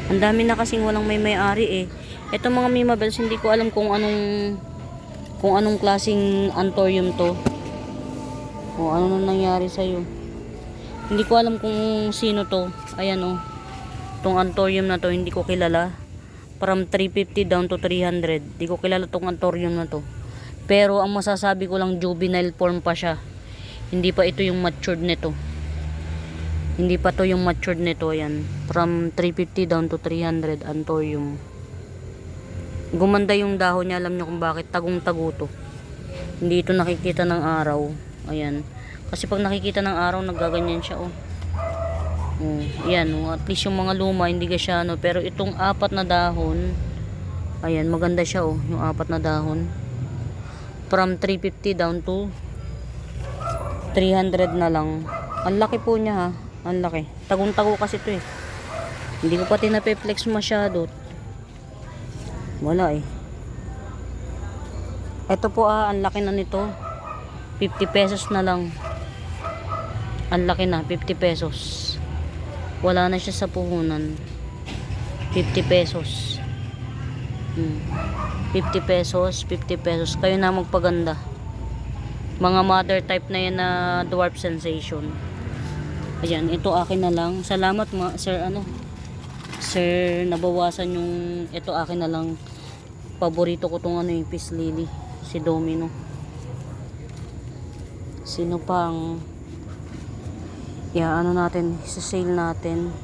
Ang dami na kasing walang may-ari eh. Ito mga Mima Bells, hindi ko alam kung anong klaseng anthurium to. O ano nang nangyari sa'yo. Hindi ko alam kung sino to. Ayan Tong anthurium na to, hindi ko kilala. From 350 down to 300. Hindi ko kilala tong anthurium na to. Pero ang masasabi ko lang, juvenile form pa siya. Hindi pa ito yung matured nito. Hindi pa to yung matured nito. Ayan. From 350 down to 300 anthurium. Gumanda yung dahon niya. Alam niyo kung bakit tagong-tago to. Hindi ito nakikita ng araw. Ayan. Kasi pag nakikita ng araw, nagaganyan siya Yan, at least yung mga luma hindi ka siya ano, pero itong apat na dahon, ayan, maganda siya oh, yung apat na dahon. From 350 down to 300 na lang. Ang laki po niya ha, ang laki. Tagong-tago kasi ito eh. Hindi ko pati na-flex masyado. Wala eh. Ito po ang laki na nito. 50 pesos na lang. Ang laki na, 50 pesos. Wala na siya sa puhunan. 50 pesos. 50 pesos, 50 pesos. Kayo na magpaganda. Mga mother type na yan na dwarf sensation. Ayan, ito akin na lang. Salamat sir, Sir, nabawasan yung, ito akin na lang. Paborito ko tong yung peace lily. Si Domino. Sino pang natin, isa-sale natin.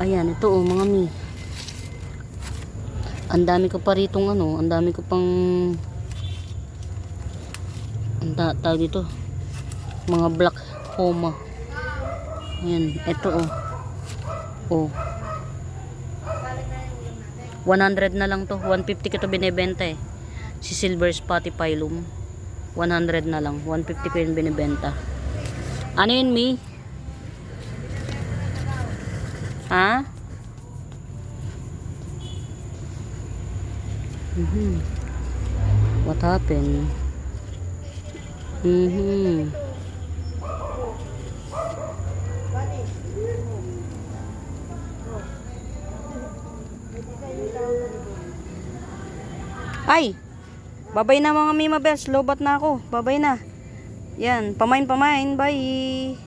Ayan, ito mga mi. Ang dami ko pa rito ang dami ko pang tawag dito. Mga black homa. Ayan, ito oh. 100 na lang to. 150 ko to binebenta eh. Si Silver Spotty Pilum. 100 na lang. 150 ko yun binibenta. Ano yun, Mi? Ha? What happened? Ay! Babay na mga Mima Bells. Lobat na ako. Babay na. Yan. Pamain. Bye.